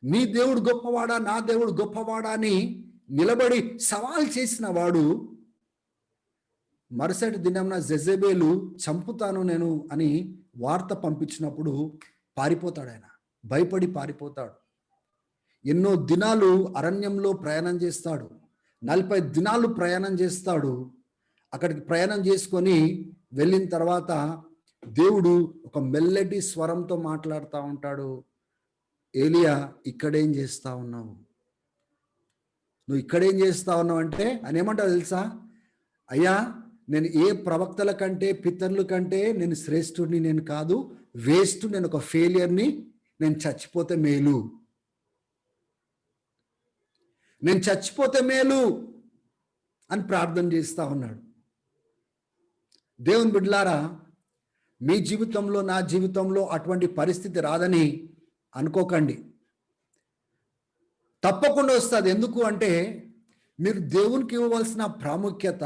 నీ దేవుడు గొప్పవాడా, నా దేవుడు గొప్పవాడా అని నిలబడి సవాల్ చేసిన వాడు మరుసటి దినంన జెజబేలు చంపుతాను నేను అని వార్త పంపించినప్పుడు పారిపోతాడు. ఆయన భయపడి పారిపోతాడు. ఎన్నో దినాలు అరణ్యంలో ప్రయాణం చేస్తాడు. 40 దినాలు ప్రయాణం చేస్తాడు. అక్కడికి ప్రయాణం చేసుకొని వెళ్ళిన తర్వాత దేవుడు ఒక మెల్లటి స్వరంతో మాట్లాడుతూ ఉంటాడు, ఏలియా ఇక్కడేం చేస్తా ఉన్నావు? నువ్వు ఇక్కడేం చేస్తా ఉన్నావు అంటే ఆయన ఏమంటావు తెలుసా? అయ్యా, నేను ఏ ప్రవక్తల కంటే పితరుల కంటే నేను శ్రేష్ఠుడిని నేను కాదు, వేస్ట్, నేను ఒక ఫెయిలియర్ని, నేను చచ్చిపోతే మేలు, నేను చచ్చిపోతే మేలు అని ప్రార్థన చేస్తా ఉన్నాడు. దేవుని బిడ్డలారా, మీ జీవితంలో, నా జీవితంలో అటువంటి పరిస్థితి రాదని అనుకోకండి. తప్పకుండా వస్తుంది. ఎందుకు అంటే మీరు దేవునికి ఇవ్వవలసిన ప్రాముఖ్యత,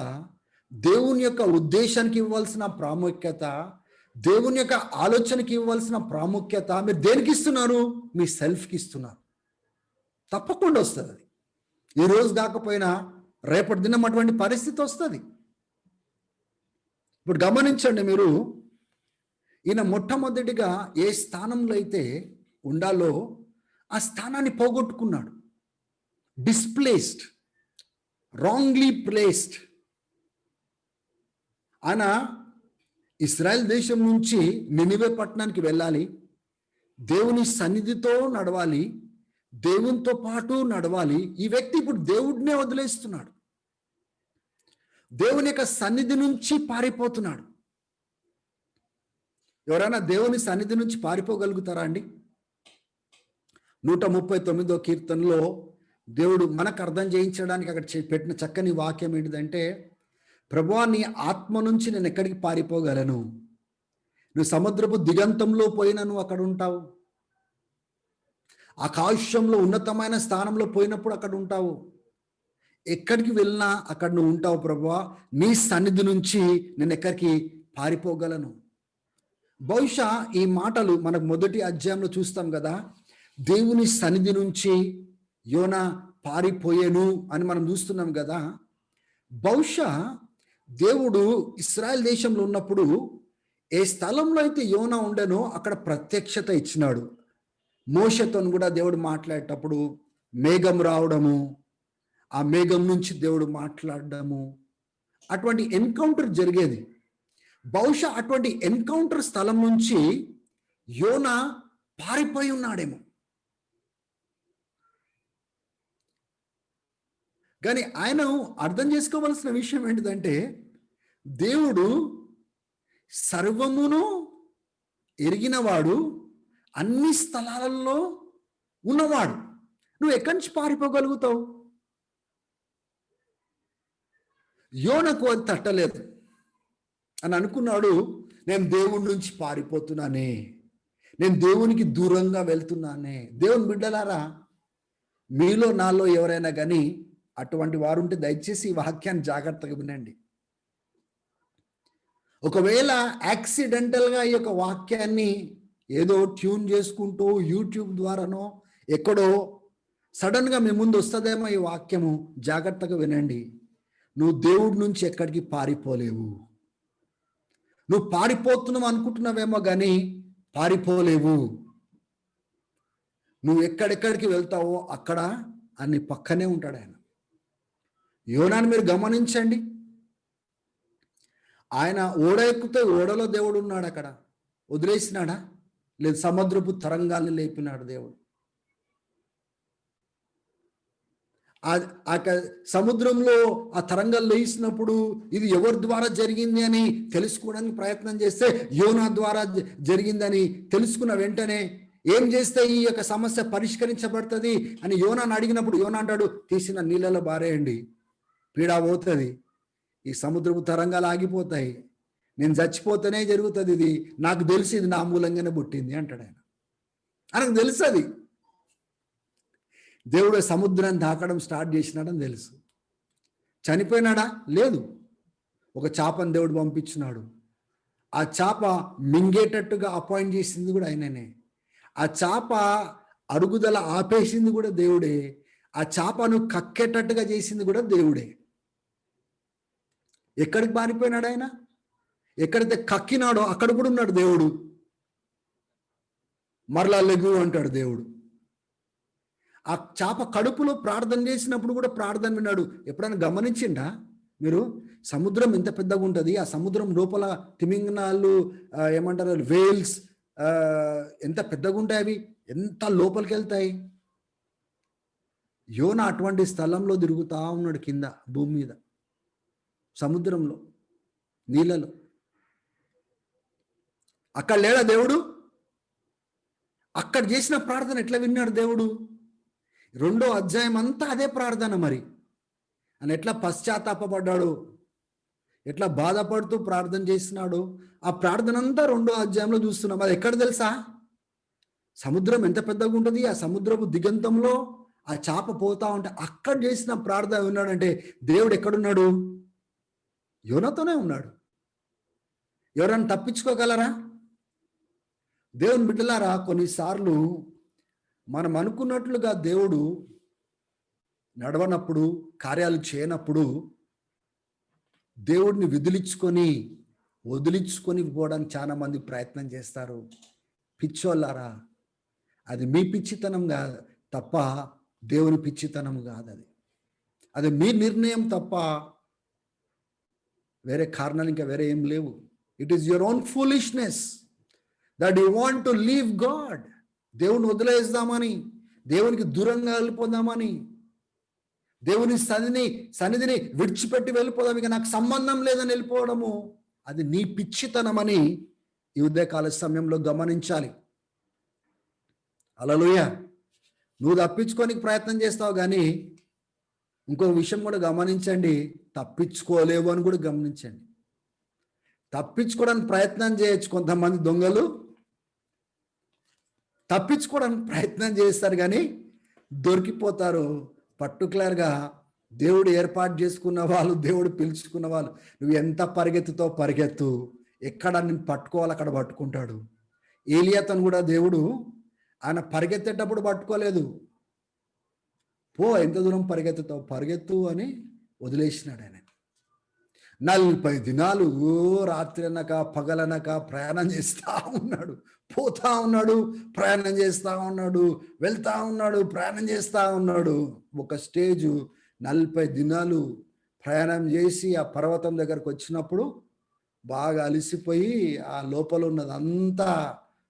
దేవుని యొక్క ఉద్దేశానికి ఇవ్వాల్సిన ప్రాముఖ్యత, దేవుని యొక్క ఆలోచనకి ఇవ్వాల్సిన ప్రాముఖ్యత మీరు దేనికి ఇస్తున్నారు? మీ సెల్ఫ్కి ఇస్తున్నారు. తప్పకుండా వస్తుంది అది. ఈరోజు కాకపోయినా రేపటి దినం అటువంటి పరిస్థితి వస్తుంది. ఇప్పుడు గమనించండి, మీరు ఈయన మొట్టమొదటిగా ఏ స్థానంలో అయితే ఉండాలో ఆ స్థానాన్ని పోగొట్టుకున్నాడు. Displaced, wrongly placed. ఆయన ఇశ్రాయేల్ దేశం నుంచి నినివే పట్టణానికి వెళ్ళాలి, దేవుని సన్నిధితో నడవాలి, దేవునితో పాటు నడవాలి. ఈ వ్యక్తి ఇప్పుడు దేవుడినే వదిలేస్తున్నాడు, దేవుని యొక్క సన్నిధి నుంచి పారిపోతున్నాడు. ఎవరైనా దేవుని సన్నిధి నుంచి పారిపోగలుగుతారా అండి? 139వ కీర్తనలో దేవుడు మనకు అర్థం చేయించడానికి అక్కడ పెట్టిన చక్కని వాక్యం ఏంటిదంటే, ప్రభువా, నీ ఆత్మ నుంచి నేను ఎక్కడికి పారిపోగలను? నువ్వు సముద్రపు దిగంతంలో పోయినా నువ్వు అక్కడ ఉంటావు, ఆకాశంలో ఉన్నతమైన స్థానంలో పోయినప్పుడు అక్కడ ఉంటావు, ఎక్కడికి వెళ్ళినా అక్కడ నువ్వు ఉంటావు ప్రభువా, నీ సన్నిధి నుంచి నేను ఎక్కడికి పారిపోగలను. బహుశా ఈ మాటలు మనకు మొదటి అధ్యాయంలో చూస్తాం కదా, దేవుని సన్నిధి నుంచి యోనా పారిపోయేను అని మనం చూస్తున్నాం కదా. బహుశా దేవుడు ఇశ్రాయేల్ దేశంలో ఉన్నప్పుడు ఏ స్థలంలో అయితే యోనా ఉండెనో అక్కడ ప్రత్యక్షత ఇచ్చినాడు. మోషేతోను కూడా దేవుడు మాట్లాడేటప్పుడు మేఘం రావడము, ఆ మేఘం నుంచి దేవుడు మాట్లాడడము, అటువంటి ఎన్కౌంటర్ జరిగేది. బహుశా అటువంటి ఎన్కౌంటర్ స్థలం నుంచి యోనా పారిపోయి ఉన్నాడేమో. కానీ ఆయన అర్థం చేసుకోవాల్సిన విషయం ఏంటిదంటే, దేవుడు సర్వమును ఎరిగినవాడు, అన్ని స్థలాలలో ఉన్నవాడు. నువ్వు ఎక్కడి నుంచి పారిపోగలుగుతావు? యోనకు అది తట్టలేదు అని అనుకున్నాడు. నేను దేవుడి నుంచి పారిపోతున్నానే, నేను దేవునికి దూరంగా వెళ్తున్నానే. దేవుని బిడ్డలారా, మీలో నాలో ఎవరైనా కానీ అటువంటి వారు ఉంటే దయచేసి ఈ వాక్యాన్ని జాగ్రత్తగా వినండి. ఒకవేళ యాక్సిడెంటల్గా ఈ యొక్క వాక్యాన్ని ఏదో ట్యూన్ చేసుకుంటూ యూట్యూబ్ ద్వారానో ఎక్కడో సడన్గా మీ ముందు వస్తుందేమో ఈ వాక్యము, జాగ్రత్తగా వినండి. నువ్వు దేవుడి నుంచి ఎక్కడికి పారిపోలేవు. నువ్వు పారిపోతున్నావు అనుకుంటున్నావేమో కానీ పారిపోలేవు. నువ్వు ఎక్కడెక్కడికి వెళ్తావో అక్కడ అన్ని పక్కనే ఉంటాడు ఆయన. యోనాని మీరు గమనించండి. ఆయన ఓడ ఎక్కితే ఓడలో దేవుడు ఉన్నాడు. అక్కడ వదిలేసినాడా? లేదు, సముద్రపు తరంగాల్ని లేపినాడు దేవుడు. ఆ సముద్రంలో ఆ తరంగాలు లేచినప్పుడు ఇది ఎవరి ద్వారా జరిగింది అని తెలుసుకోవడానికి ప్రయత్నం చేస్తే యోనా ద్వారా జరిగిందని తెలుసుకున్న వెంటనే ఏం చేస్తే ఈ యొక్క సమస్య పరిష్కరించబడుతుంది అని యోనాను అడిగినప్పుడు యోనా అంటాడు, తీసిన నీళ్ళలో బారేయండి, పీడా పోతుంది, ఈ సముద్రపు తరంగాలు ఆగిపోతాయి, నేను చచ్చిపోతేనే జరుగుతుంది, ఇది నాకు తెలిసి ఇది నా మూలంగానే పుట్టింది అంటాడు ఆయన. ఆయనకు తెలుసు అది. దేవుడు సముద్రాన్ని తాకడం స్టార్ట్ చేసినాడని తెలుసు. చనిపోయినాడా? లేదు. ఒక చేపను దేవుడు పంపించినాడు. ఆ చేప మింగేటట్టుగా అపాయింట్ చేసింది కూడా ఆయననే. ఆ చేప అరుగుదల ఆపేసింది కూడా దేవుడే. ఆ చేపను కక్కేటట్టుగా చేసింది కూడా దేవుడే. ఎక్కడికి పారిపోయినాడు ఆయన? ఎక్కడైతే కక్కినాడో అక్కడ కూడా ఉన్నాడు దేవుడు. మరలా లెగు అంటాడు దేవుడు. ఆ చేప కడుపులో ప్రార్థన చేసినప్పుడు కూడా ప్రార్థన విన్నాడు. ఎప్పుడైనా గమనించిండా మీరు? సముద్రం ఎంత పెద్దగా ఉంటుంది, ఆ సముద్రం లోపల తిమింగనాలు, ఏమంటారు, వేల్స్ ఎంత పెద్దగా ఉంటాయి, అవి ఎంత లోపలికి వెళ్తాయి. యోనా అటువంటి స్థలంలో తిరుగుతా ఉన్నాడు, కింద భూమి మీద, సముద్రంలో, నీళ్ళలో. అక్కడ లేడా దేవుడు? అక్కడ చేసిన ప్రార్థన ఎట్లా విన్నాడు దేవుడు? 2వ అధ్యాయం అంతా అదే ప్రార్థన. మరి అని ఎట్లా పశ్చాత్తాపడ్డాడు, ఎట్లా బాధపడుతూ ప్రార్థన చేస్తున్నాడు, ఆ ప్రార్థన అంతా 2వ అధ్యాయంలో చూస్తున్నాం. అది ఎక్కడ తెలుసా? సముద్రం ఎంత పెద్దగా ఉంటుంది, ఆ సముద్రపు దిగంతంలో ఆ చేప పోతా ఉంటే అక్కడ చేసిన ప్రార్థన విన్నాడంటే దేవుడు ఎక్కడున్నాడు? యోనాతోనే ఉన్నాడు. ఎవరైనా తప్పించుకోగలరా? దేవుని బిడ్డలారా, కొన్నిసార్లు మనం అనుకున్నట్లుగా దేవుడు నడవనప్పుడు, కార్యాలు చేయనప్పుడు దేవుడిని వదిలించుకొని పోవడానికి చాలా మంది ప్రయత్నం చేస్తారు. పిచ్చోళ్ళారా, అది మీ పిచ్చితనం కాదు తప్ప దేవుని పిచ్చితనం కాదు. అది మీ నిర్ణయం తప్ప వేరే కారణాలు ఇంకా వేరే ఏం లేవు. It is your own foolishness that you want to leave God. దేవుని వదిలేద్దామని, దేవునికి దూరంగా వెళ్ళిపోదామని, దేవుని సన్నిధిని విడిచిపెట్టి వెళ్ళిపోదాం, ఇక నాకు సంబంధం లేదని వెళ్ళిపోవడము, అది నీ పిచ్చితనమని ఈ ఉదయకాల సమయంలో గమనించాలి. హల్లెలూయా. నువ్వు తప్పించుకోనికి ప్రయత్నం చేస్తావు, కానీ ఇంకో విషయం కూడా గమనించండి, తప్పించుకోలేవు అని కూడా గమనించండి. తప్పించుకోవడానికి ప్రయత్నం చేయొచ్చు కొంతమంది దొంగలు, తప్పించుకోవడానికి ప్రయత్నం చేస్తారు కానీ దొరికిపోతారు. పర్టికులర్గా దేవుడు ఏర్పాటు చేసుకున్న వాళ్ళు, దేవుడు పిలుచుకున్న వాళ్ళు, నువ్వు ఎంత పరిగెత్తు, ఎక్కడ నిన్ను పట్టుకోవాలి అక్కడ పట్టుకుంటాడు. ఏలియాతను కూడా దేవుడు ఆయన పరిగెత్తేటప్పుడు పట్టుకోలేదు. ఎంత దూరం పరిగెత్తుతావు, పరిగెత్తు అని వదిలేసినాడు ఆయన. 40 దినాలు రాత్రి అనక పగలనక ప్రయాణం చేస్తూ ఉన్నాడు, పోతా ఉన్నాడు, ప్రయాణం చేస్తూ ఉన్నాడు, వెళ్తా ఉన్నాడు, ప్రయాణం చేస్తూ ఉన్నాడు. ఒక స్టేజు 40 దినాలు ప్రయాణం చేసి ఆ పర్వతం దగ్గరకు వచ్చినప్పుడు బాగా అలసిపోయి ఆ లోపల ఉన్నదంతా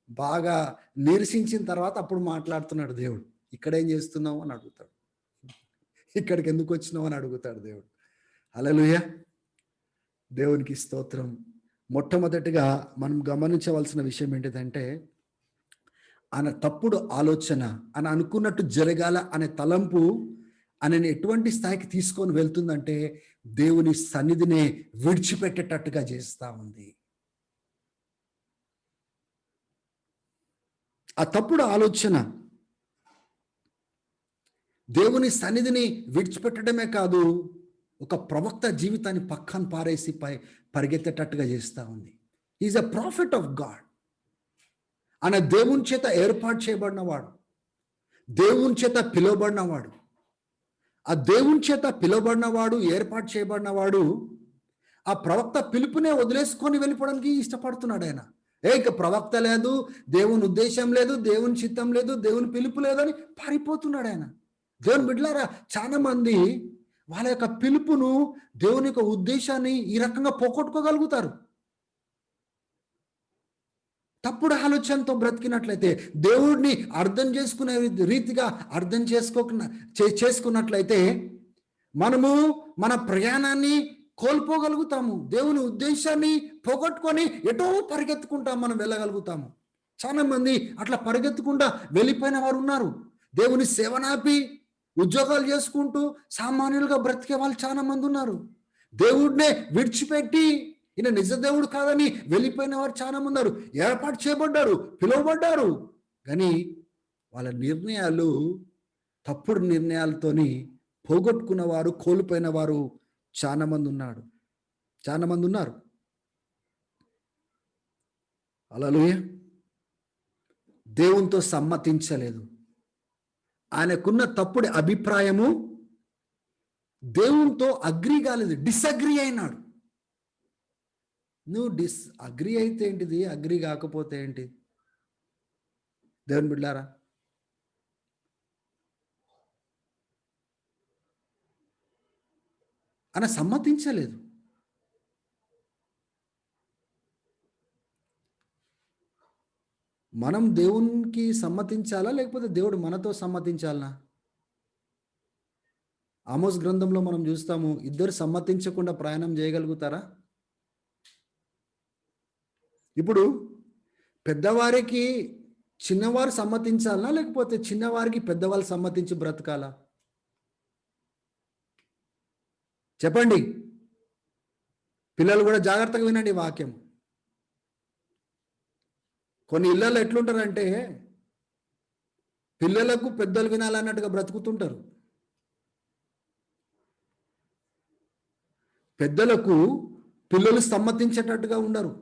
బాగా నిరసించిన తర్వాత అప్పుడు మాట్లాడుతున్నాడు దేవుడు. ఇక్కడేం చేస్తున్నావు అని అడుగుతాడు. ఇక్కడికి ఎందుకు వచ్చినావు అని అడుగుతాడు దేవుడు. హల్లెలూయా, దేవునికి స్తోత్రం. మొట్టమొదటిగా మనం గమనించవలసిన విషయం ఏంటిదంటే, ఆయన తప్పుడు ఆలోచన, ఆయన అనుకున్నట్టు జరగాల అనే తలంపు ఆయనని ఎటువంటి స్థాయికి తీసుకొని వెళ్తుందంటే దేవుని సన్నిధినే విడిచిపెట్టేటట్టుగా చేస్తూ ఉంది. ఆ తప్పుడు ఆలోచన దేవుని సన్నిధిని విడిచిపెట్టడమే కాదు, ఒక ప్రవక్త జీవితాన్ని పక్కన పారేసి పరిగెత్తేటట్టుగా చేస్తూ ఉంది. Is a profit of God. ఆయన దేవుని చేత ఏర్పాటు చేయబడినవాడు, దేవుని చేత పిలువబడినవాడు. ఆ దేవుని చేత పిలువబడినవాడు, ఏర్పాటు చేయబడినవాడు ఆ ప్రవక్త పిలుపునే వదిలేసుకొని వెళ్ళిపోవడానికి ఇష్టపడుతున్నాడు ఆయన. ఇక ప్రవక్త లేదు, దేవుని ఉద్దేశం లేదు, దేవుని చిత్తం లేదు, దేవుని పిలుపు లేదని పారిపోతున్నాడు ఆయన. దేవుని బిడ్డలారా, చాలా మంది వాళ్ళ యొక్క పిలుపును, దేవుని యొక్క ఉద్దేశాన్ని ఈ రకంగా పోగొట్టుకోగలుగుతారు. తప్పుడు ఆలోచనతో బ్రతికినట్లయితే, దేవుడిని అర్థం చేసుకునే రీతిగా అర్థం చేసుకున్నట్లయితే మనము మన ప్రయాణాన్ని కోల్పోగలుగుతాము. దేవుని ఉద్దేశాన్ని పోగొట్టుకొని ఎటో పరిగెత్తుకుంటాం, మనం వెళ్ళగలుగుతాము. చాలా మంది అట్లా పరిగెత్తుకుంటా వెళ్ళిపోయిన వారు ఉన్నారు. దేవుని సేవనాపి ఉద్యోగాలు చేసుకుంటూ సామాన్యులుగా బ్రతికే వాళ్ళు చాలా మంది ఉన్నారు. దేవుడినే విడిచిపెట్టి ఈయన నిజ దేవుడు కాదని వెళ్ళిపోయిన వారు చాలా మంది ఉన్నారు. ఏర్పాటు చేయబడ్డారు, పిలువబడ్డారు, కానీ వాళ్ళ నిర్ణయాలు తప్పుడు నిర్ణయాలతోని పోగొట్టుకున్న వారు, కోల్పోయిన వారు చాలా మంది ఉన్నారు. హల్లెలూయా. దేవునితో సమ్మతించలేదు. ఆయనకున్న తప్పుడు అభిప్రాయము దేవునితో అగ్రీ కాలేదు, డిసగ్రీ అయినాడు. నువ్వు అగ్రీ అయితే ఏంటిది, అగ్రీ కాకపోతే ఏంటి? దేవుని బిడ్డలారా, ఆయన సమ్మతించలేదు. మనం దేవునికి సమ్మతించాలా, లేకపోతే దేవుడు మనతో సమ్మతించాలనా? ఆమోస్ గ్రంథంలో మనం చూస్తాము, ఇద్దరు సమ్మతించకుండా ప్రయాణం చేయగలుగుతారా? ఇప్పుడు పెద్దవారికి చిన్నవారు సమ్మతించాలా, లేకపోతే చిన్నవారికి పెద్దవాళ్ళు సమ్మతించి బ్రతకాలా? చెప్పండి. పిల్లలు కూడా జాగ్రత్తగా వినండి వాక్యం. కొన్ని ఇళ్ళల్లో ఎట్లుంటారంటే పిల్లలకు పెద్దలు వినాలన్నట్టుగా బ్రతుకుతుంటారు. పెద్దలకు పిల్లలు సమ్మతించేటట్టుగా ఉండరు.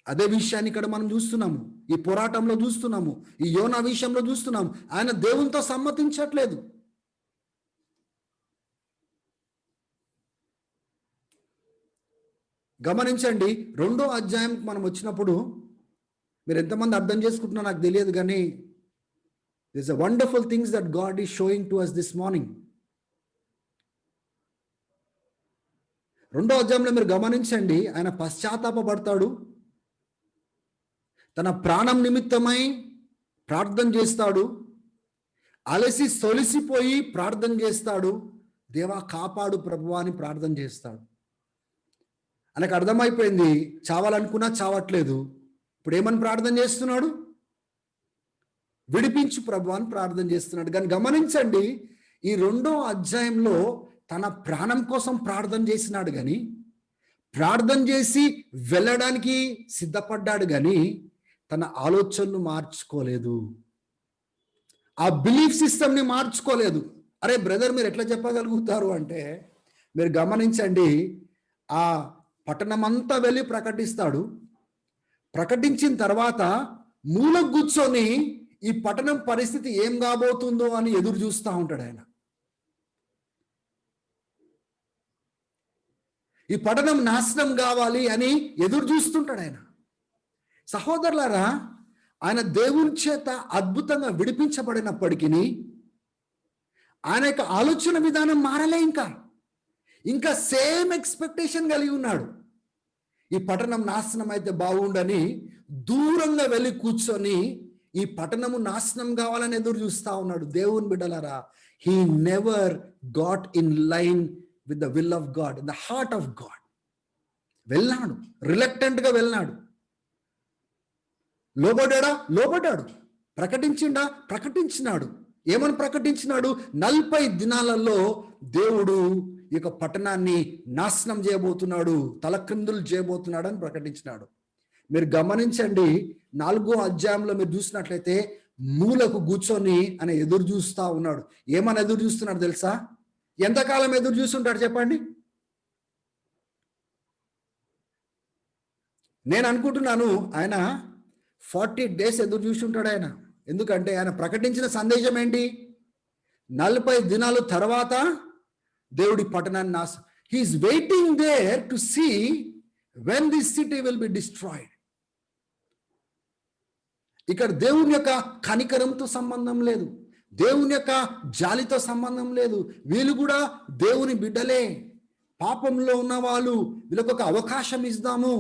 అదే విషయాన్ని ఇక్కడ మనం చూస్తున్నాము, ఈ పోరాటంలో చూస్తున్నాము, ఈ యోనా విషయంలో చూస్తున్నాము. ఆయన దేవునితో సమ్మతించట్లేదు. గమనించండి, 2వ అధ్యాయం మనం వచ్చినప్పుడు మీరు ఎంతమంది అర్థం చేసుకుంటున్నా నాకు తెలియదు, కానీ this a wonderful things that God is showing to us this morning. 2వ అధ్యాయంలో మీరు గమనించండి, ఆయన పశ్చాత్తాపపడతాడు, తన ప్రాణం నిమిత్తమై ప్రార్థన చేస్తాడు, అలసి సొలిసిపోయి ప్రార్థన చేస్తాడు, దేవా కాపాడు ప్రభువా అని ప్రార్థన చేస్తాడు. ఆయనకు అర్థమైపోయింది, చావాలనుకున్నా చావట్లేదు. ఇప్పుడు ఏమని ప్రార్థన చేస్తున్నాడు? విడిపించు ప్రభువా అని ప్రార్థన చేస్తున్నాడు. కానీ గమనించండి, ఈ 2వ అధ్యాయంలో తన ప్రాణం కోసం ప్రార్థన చేసినాడు, కానీ ప్రార్థన చేసి వెళ్ళడానికి సిద్ధపడ్డాడు, కానీ తన ఆలోచనను మార్చుకోలేదు, ఆ బిలీఫ్ సిస్టమ్ని మార్చుకోలేదు. అరే బ్రదర్, మీరు ఎట్లా చెప్పగలుగుతారు అంటే, మీరు గమనించండి, ఆ పట్టణమంతా వెళ్ళి ప్రకటిస్తాడు. ప్రకటించిన తర్వాత మూలకు కూర్చొని ఈ పట్టణం పరిస్థితి ఏం కాబోతుందో అని ఎదురు చూస్తూ ఉంటాడు ఆయన. ఈ పట్టణం నాశనం కావాలి అని ఎదురు చూస్తుంటాడు ఆయన. సహోదరులారా, ఆయన దేవుని చేత అద్భుతంగా విడిపించబడినప్పటికీ ఆయన యొక్క ఆలోచన విధానం మారలే. ఇంకా సేమ్ ఎక్స్పెక్టేషన్ కలిగి ఉన్నాడు. ఈ పట్టణం నాశనం అయితే బాగుండని దూరంగా వెళ్ళి కూర్చొని ఈ పట్టణము నాశనం కావాలని ఎదురు చూస్తా ఉన్నాడు. దేవుని బిడ్డలారా, he never got in line with the will of God, in the heart of God. వెళ్ళాడు, రిలక్టెంట్ గా వెళ్ళాడు. లోబడ్డాడు. ప్రకటించినాడు. ఏమని ప్రకటించినాడు? 40 దినాలలో దేవుడు ఈ యొక్క పట్టణాన్ని నాశనం చేయబోతున్నాడు, తలక్రిందులు చేయబోతున్నాడు అని ప్రకటించినాడు. మీరు గమనించండి, 4వ అధ్యాయంలో మీరు చూసినట్లయితే మూలకు కూర్చొని ఆయన ఎదురు చూస్తా ఉన్నాడు. ఏమని ఎదురు చూస్తున్నాడు తెలుసా? ఎంతకాలం ఎదురు చూస్తుంటాడు చెప్పండి? నేను అనుకుంటున్నాను ఆయన 40 days ఎదురు చూస్తుంటాడు ఆయన. ఎందుకంటే ఆయన ప్రకటించిన సందేశం ఏంటి? 40 దినాలు తర్వాత దేవుడి పట్టణాన్ని నాశనం. He is waiting there to see when this city will be destroyed. ఇక్కడ దేవుని యొక్క కనికరంతో సంబంధం లేదు, దేవుని యొక్క జాలితో సంబంధం లేదు. వీళ్ళు కూడా దేవుని బిడ్డలే, పాపంలో ఉన్న వాళ్ళు. వీళ్ళకి ఒక అవకాశం ఇద్దాము.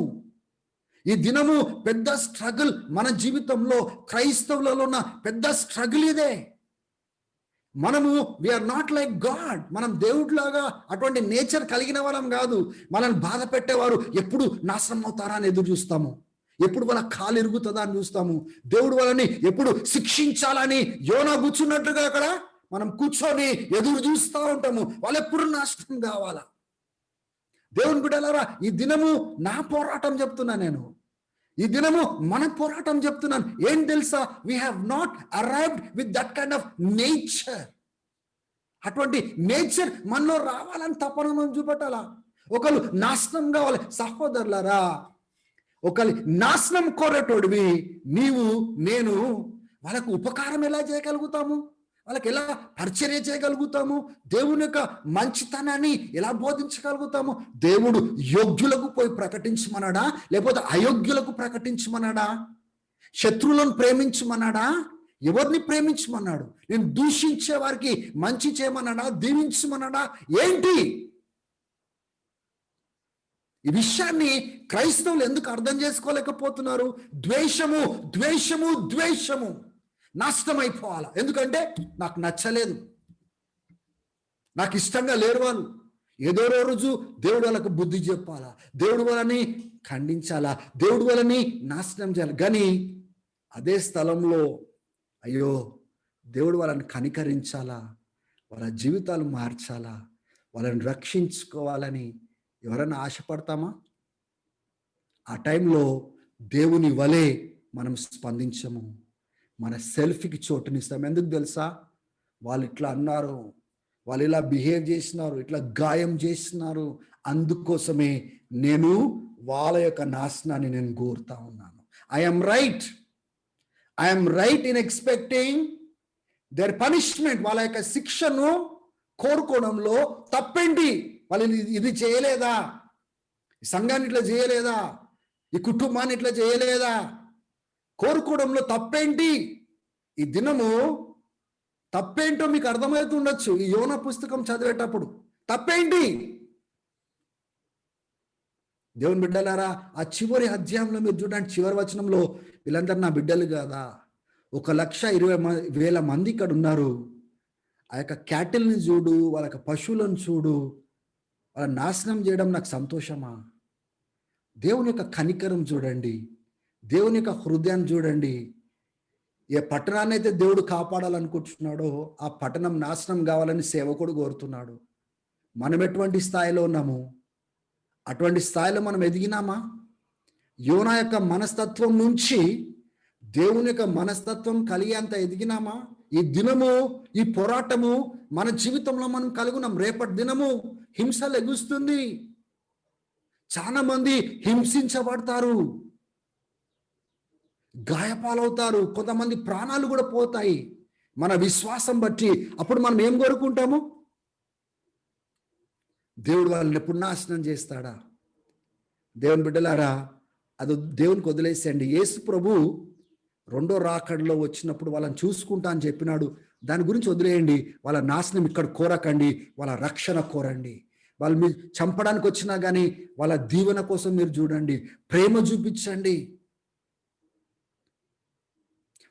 ఈ దినము పెద్ద స్ట్రగుల్ మన జీవితంలో, క్రైస్తవులలో ఉన్న పెద్ద స్ట్రగుల్ ఇదే. మనము వీఆర్ నాట్ లైక్ గాడ్. మనం దేవుడిలాగా అటువంటి నేచర్ కలిగిన వాళ్ళం కాదు. మనల్ని బాధ పెట్టేవారు ఎప్పుడు నాశనం అవుతారా అని ఎదురు చూస్తాము, ఎప్పుడు వాళ్ళ కాలు ఇరుగుతుందా అని చూస్తాము. దేవుడు వాళ్ళని ఎప్పుడు శిక్షించాలని యోనా కూర్చున్నట్టుగా అక్కడ మనం కూర్చొని ఎదురు చూస్తూ ఉంటాము. వాళ్ళు ఎప్పుడు నాశనం కావాలా. దేవుని బిడ్డలారా, ఈ దినము నా పోరాటం చెప్తున్నా నేను. ఈ దినము మన పోరాటం చెప్తున్నాను. ఏం తెలుసా? We have not arrived with that kind of nature. అటువంటి నేచర్ మనలో రావాలని తపన మనం చూపెట్టాలా. ఒకళ్ళు నాశనం కావాలి. సహోదరులారా, ఒకళ్ళు నాశనం కోరేటోడివి నీవు నేను, వాళ్ళకు ఉపకారం ఎలా చేయగలుగుతాము? వాళ్ళకి ఎలా పరిచర్య చేయగలుగుతాము? దేవుని యొక్క మంచితనాన్ని ఎలా బోధించగలుగుతాము? దేవుడు యోగ్యులకు పోయి ప్రకటించమన్నాడా, లేకపోతే అయోగ్యులకు ప్రకటించమన్నాడా? శత్రువులను ప్రేమించమన్నాడా, ఎవరిని ప్రేమించమన్నాడు? నేను దూషించే వారికి మంచి చేయమన్నాడా, దీవించమన్నాడా? ఏంటి ఈ విషయాన్ని క్రైస్తవులు ఎందుకు అర్థం చేసుకోలేకపోతున్నారు? ద్వేషము ద్వేషము ద్వేషము నాశనం అయిపోవాలా. ఎందుకంటే నాకు నచ్చలేదు, నాకు ఇష్టంగా లేరు వాళ్ళు. ఏదో రోజు దేవుడు వాళ్ళకు బుద్ధి చెప్పాలా, దేవుడు వాళ్ళని ఖండించాలా, దేవుడు వాళ్ళని నాశనం చేయాలి. కానీ అదే స్థలంలో అయ్యో దేవుడు వాళ్ళని కనికరించాలా, వాళ్ళ జీవితాలు మార్చాలా, వాళ్ళని రక్షించుకోవాలని ఎవరైనా ఆశపడతామా? ఆ టైంలో దేవుని వలె మనం స్పందించము, మన సెల్ఫీకి చోటునిస్తాం. ఎందుకు తెలుసా? వాళ్ళు ఇట్లా అన్నారు, వాళ్ళు ఇలా బిహేవ్ చేసినారు, ఇట్లా గాయం చేసినారు, అందుకోసమే నేను వాళ్ళ యొక్క నాశనాన్ని నేను కోరుతా ఉన్నాను. I'm right in expecting their punishment. వాళ్ళ యొక్క శిక్షను కోరుకోవడంలో తప్పేంటి? వాళ్ళు ఇది చేయలేదా? ఈ సంఘాన్ని ఇట్లా చేయలేదా? ఈ కుటుంబాన్ని ఇట్లా చేయలేదా? కోరుకోవడంలో తప్పేంటి? ఈ దినము తప్పేంటో మీకు అర్థమవుతుండొచ్చు ఈ యోనా పుస్తకం చదివేటప్పుడు. తప్పేంటి? దేవుని బిడ్డలారా, ఆ చివరి అధ్యాయంలో మీరు చూడండి, చివరి వచనంలో వీళ్ళందరూ నా బిడ్డలు కదా, 1,20,000 మంది ఇక్కడ ఉన్నారు. ఆ యొక్క క్యాటిల్ని చూడు, వాళ్ళ యొక్క పశువులను చూడు, వాళ్ళ నాశనం చేయడం నాకు సంతోషమా? దేవుని యొక్క కనికరం చూడండి, దేవుని యొక్క హృదయాన్ని చూడండి. ఏ పట్టణాన్ని అయితే దేవుడు కాపాడాలనుకుంటున్నాడో ఆ పట్టణం నాశనం కావాలని సేవకుడు కోరుతున్నాడు. మనం ఎటువంటి స్థాయిలో ఉన్నాము? అటువంటి స్థాయిలో మనం ఎదిగినామా? యోనా యొక్క మనస్తత్వం నుంచి దేవుని యొక్క మనస్తత్వం కలిగేంత ఎదిగినామా? ఈ దినము, ఈ పోరాటము మన జీవితంలో మనం కలుగున్నాం. రేపటి దినము హింస లెగుస్తుంది, చాలా మంది హింసించబడతారు, గాయపాలవుతారు, కొంతమంది ప్రాణాలు కూడా పోతాయి మన విశ్వాసం బట్టి. అప్పుడు మనం ఏం కోరుకుంటాము? దేవుడు వాళ్ళని ఎప్పుడు నాశనం చేస్తాడా? దేవుని బిడ్డలారా, అది దేవునికి వదిలేసేయండి. యేసు ప్రభు రెండో రాకడలో వచ్చినప్పుడు వాళ్ళని చూసుకుంటా అని చెప్పినాడు. దాని గురించి వదిలేయండి. వాళ్ళ నాశనం ఇక్కడ కోరకండి, వాళ్ళ రక్షణ కోరండి. వాళ్ళు మీరు చంపడానికి వచ్చినా కానీ వాళ్ళ దీవెన కోసం మీరు చూడండి, ప్రేమ చూపించండి,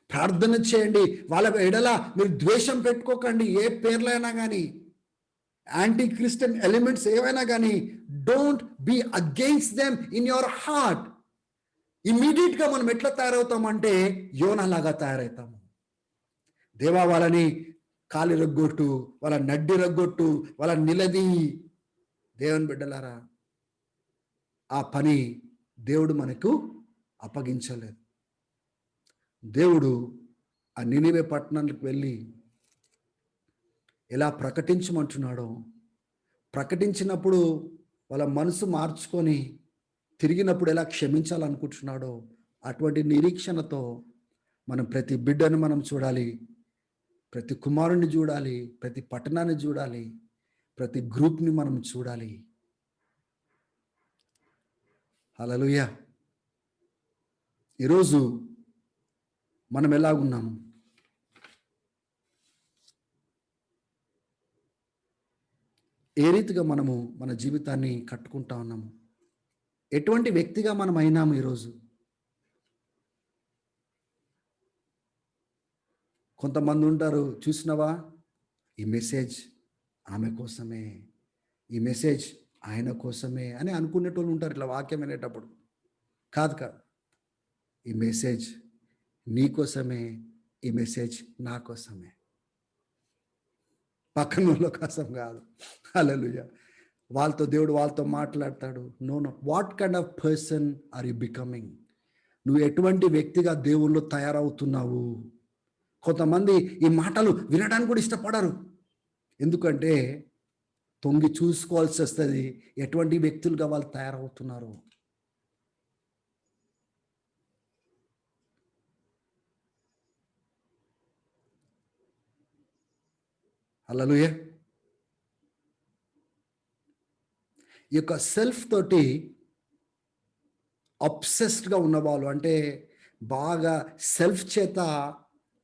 ప్రార్థన చేయండి. వాళ్ళ ఎడల మీరు ద్వేషం పెట్టుకోకండి. ఏ పేర్లైనా కానీ, యాంటీ క్రిస్టియన్ ఎలిమెంట్స్ ఏవైనా కానీ, don't be against them in your heart. ఇమ్మీడియట్గా మనం ఎట్లా తయారవుతామంటే యోనాలాగా తయారవుతాము. దేవా వాళ్ళని కాలి రగ్గొట్టు, వాళ్ళ నడ్డి రగ్గొట్టు, వాళ్ళ నిలది. దేవుని బిడ్డలారా, ఆ పని దేవుడు మనకు అప్పగించలేదు. దేవుడు ఆ నినివే పట్టణానికి వెళ్ళి ఎలా ప్రకటించమంటున్నాడో, ప్రకటించినప్పుడు వాళ్ళ మనసు మార్చుకొని తిరిగినప్పుడు ఎలా క్షమించాలనుకుంటున్నాడో, అటువంటి నిరీక్షణతో మనం ప్రతి బిడ్డను మనం చూడాలి, ప్రతి కుమారుణ్ణి చూడాలి, ప్రతి పట్టణాన్ని చూడాలి, ప్రతి గ్రూప్ని మనం చూడాలి. హల్లెలూయా. ఈరోజు మనం ఎలాగున్నాము? ఏ రీతిగా మనము మన జీవితాన్ని కట్టుకుంటా ఉన్నాము? ఎటువంటి వ్యక్తిగా మనం అయినాము ఈరోజు? కొంతమంది ఉంటారు, చూసినవా, ఈ మెసేజ్ ఆమె కోసమే, ఈ మెసేజ్ ఆయన కోసమే అని అనుకునేటోళ్ళు ఉంటారు ఇట్లా వాక్యం వినేటప్పుడు. కాదు కాదు, ఈ మెసేజ్ నీ కోసమే, ఈ మెసేజ్ నా కోసమే, పక్కన వాళ్ళ కోసం కాదు. హల్లెలూయా. వాళ్ళతో దేవుడు వాళ్ళతో మాట్లాడతాడు. No no, what kind of person are you becoming? నువ్వు ఎటువంటి వ్యక్తిగా దేవుళ్ళు తయారవుతున్నావు? కొంతమంది ఈ మాటలు వినడానికి కూడా ఇష్టపడరు. ఎందుకంటే తొంగి చూసుకోవాల్సి వస్తుంది ఎటువంటి వ్యక్తులుగా వాళ్ళు తయారవుతున్నారు. హల్లెలూయా. ఈ యొక్క సెల్ఫ్ తోటి అబ్సెస్డ్గా ఉన్నవాళ్ళు, అంటే బాగా సెల్ఫ్ చేత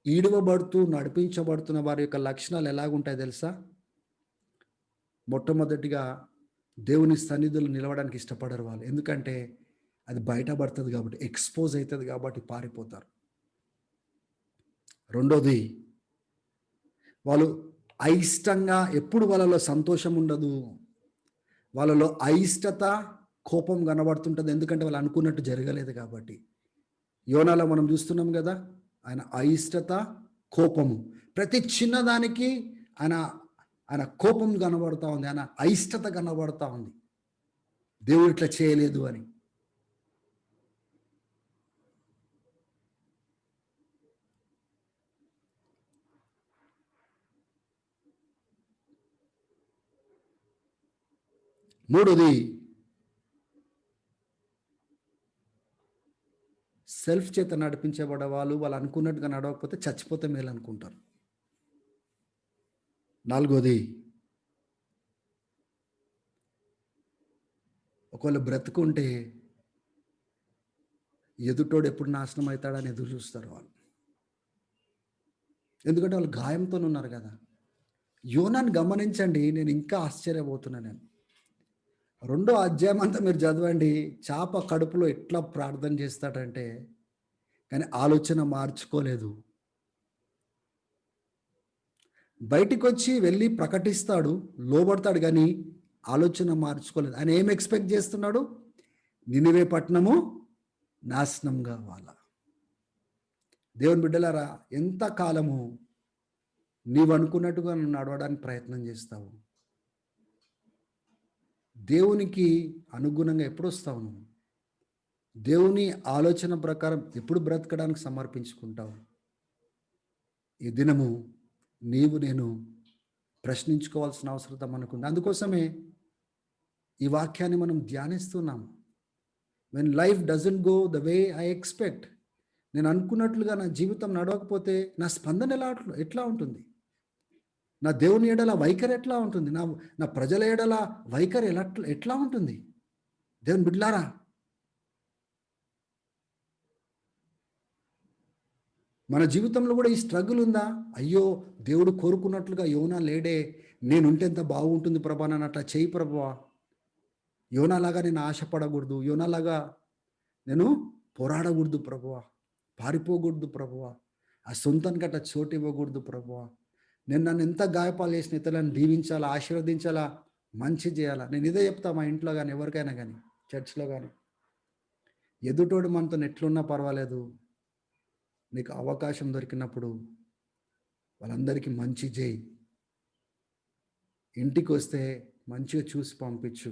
ఈడవబడుతూ నడిపించబడుతున్న వారి యొక్క లక్షణాలు ఎలాగుంటాయి తెలుసా? మొట్టమొదటిగా దేవుని సన్నిధులు నిలవడానికి ఇష్టపడరు వాళ్ళు. ఎందుకంటే అది బయటపడుతుంది కాబట్టి, ఎక్స్పోజ్ అవుతుంది కాబట్టి పారిపోతారు. రెండోది, వాళ్ళు అయిష్టంగా, ఎప్పుడు వాళ్ళలో సంతోషం ఉండదు, వాళ్ళలో అయిష్టత, కోపం కనబడుతుంటుంది. ఎందుకంటే వాళ్ళు అనుకున్నట్టు జరగలేదు కాబట్టి. యోనాలో మనం చూస్తున్నాం కదా, ఆయన అయిష్టత, కోపము, ప్రతి చిన్నదానికి ఆయన ఆయన కోపం కనబడుతూ ఉంది, ఆయన అయిష్టత కనబడుతూ ఉంది, దేవుడు ఇట్లా చేయలేదు అని. మూడోది, సెల్ఫ్ చేత నడిపించబడే వాళ్ళు అనుకున్నట్టుగా నడవకపోతే చచ్చిపోతే మేలు అనుకుంటారు. నాలుగోది, ఒకవేళ బ్రతుకుంటే ఎదుటోడు ఎప్పుడు నాశనం అవుతాడని ఎదురు చూస్తారు వాళ్ళు. ఎందుకంటే వాళ్ళు గాయంతో ఉన్నారు కదా. యోనాన్ని గమనించండి, నేను ఇంకా ఆశ్చర్యపోతున్నాను. నేను 2వ అధ్యాయం అంతా మీరు చదవండి, చేప కడుపులో ఎట్లా ప్రార్థన చేస్తాడంటే, కానీ ఆలోచన మార్చుకోలేదు. బయటికి వచ్చి వెళ్ళి ప్రకటిస్తాడు, లోబడతాడు, కానీ ఆలోచన మార్చుకోలేదు. ఆయన ఏం ఎక్స్పెక్ట్ చేస్తున్నాడు? నినివే పట్టణము నాశనం కావాల. దేవుని బిడ్డలారా, ఎంత కాలము నీవు అనుకున్నట్టుగా నడవడానికి ప్రయత్నం చేస్తావు? దేవునికి అనుగుణంగా ఎప్పుడు వస్తావు? నువ్వు దేవుని ఆలోచన ప్రకారం ఎప్పుడు బ్రతకడానికి సమర్పించుకుంటావు? ఈ దినము నీవు నేను ప్రశ్నించుకోవాల్సిన అవసరం మనకుంది. అందుకోసమే ఈ వాక్యాన్ని మనం ధ్యానిస్తున్నాము. When life doesn't go the way I expect, నేను అనుకున్నట్లుగా నా జీవితం నడవకపోతే నా స్పందన ఎట్లా ఉంటుంది? నా దేవుని ఎడల వైఖరి ఎట్లా ఉంటుంది? నా నా ప్రజల ఎడల వైఖరి ఎట్లా ఉంటుంది? దేవుని బిడ్డలారా, మన జీవితంలో కూడా ఈ స్ట్రగుల్ ఉందా? అయ్యో, దేవుడు కోరుకున్నట్లుగా యోనా లేడే, నేనుంటే ఎంత బాగుంటుంది ప్రభా, నన్ను అట్లా చేయి ప్రభువా. యోనాలాగా నేను ఆశపడకూడదు, యోనాలాగా నేను పోరాడకూడదు ప్రభువా, పారిపోకూడదు ప్రభువా, ఆ సొంతానికి అట్లా చోటు ఇవ్వకూడదు ప్రభువా. నేను నన్ను ఎంత గాయపాలు చేసిన ఇతరులను దీవించాలా, ఆశీర్వదించాలా, మంచి చేయాలా. నేను ఇదే చెప్తా మా ఇంట్లో కానీ, ఎవరికైనా కానీ, చర్చ్లో కానీ. ఎదుటోడు మనతో ఎట్లున్నా పర్వాలేదు, నీకు అవకాశం దొరికినప్పుడు వాళ్ళందరికీ మంచి చేయి. ఇంటికి వస్తే మంచిగా చూసి పంపించు,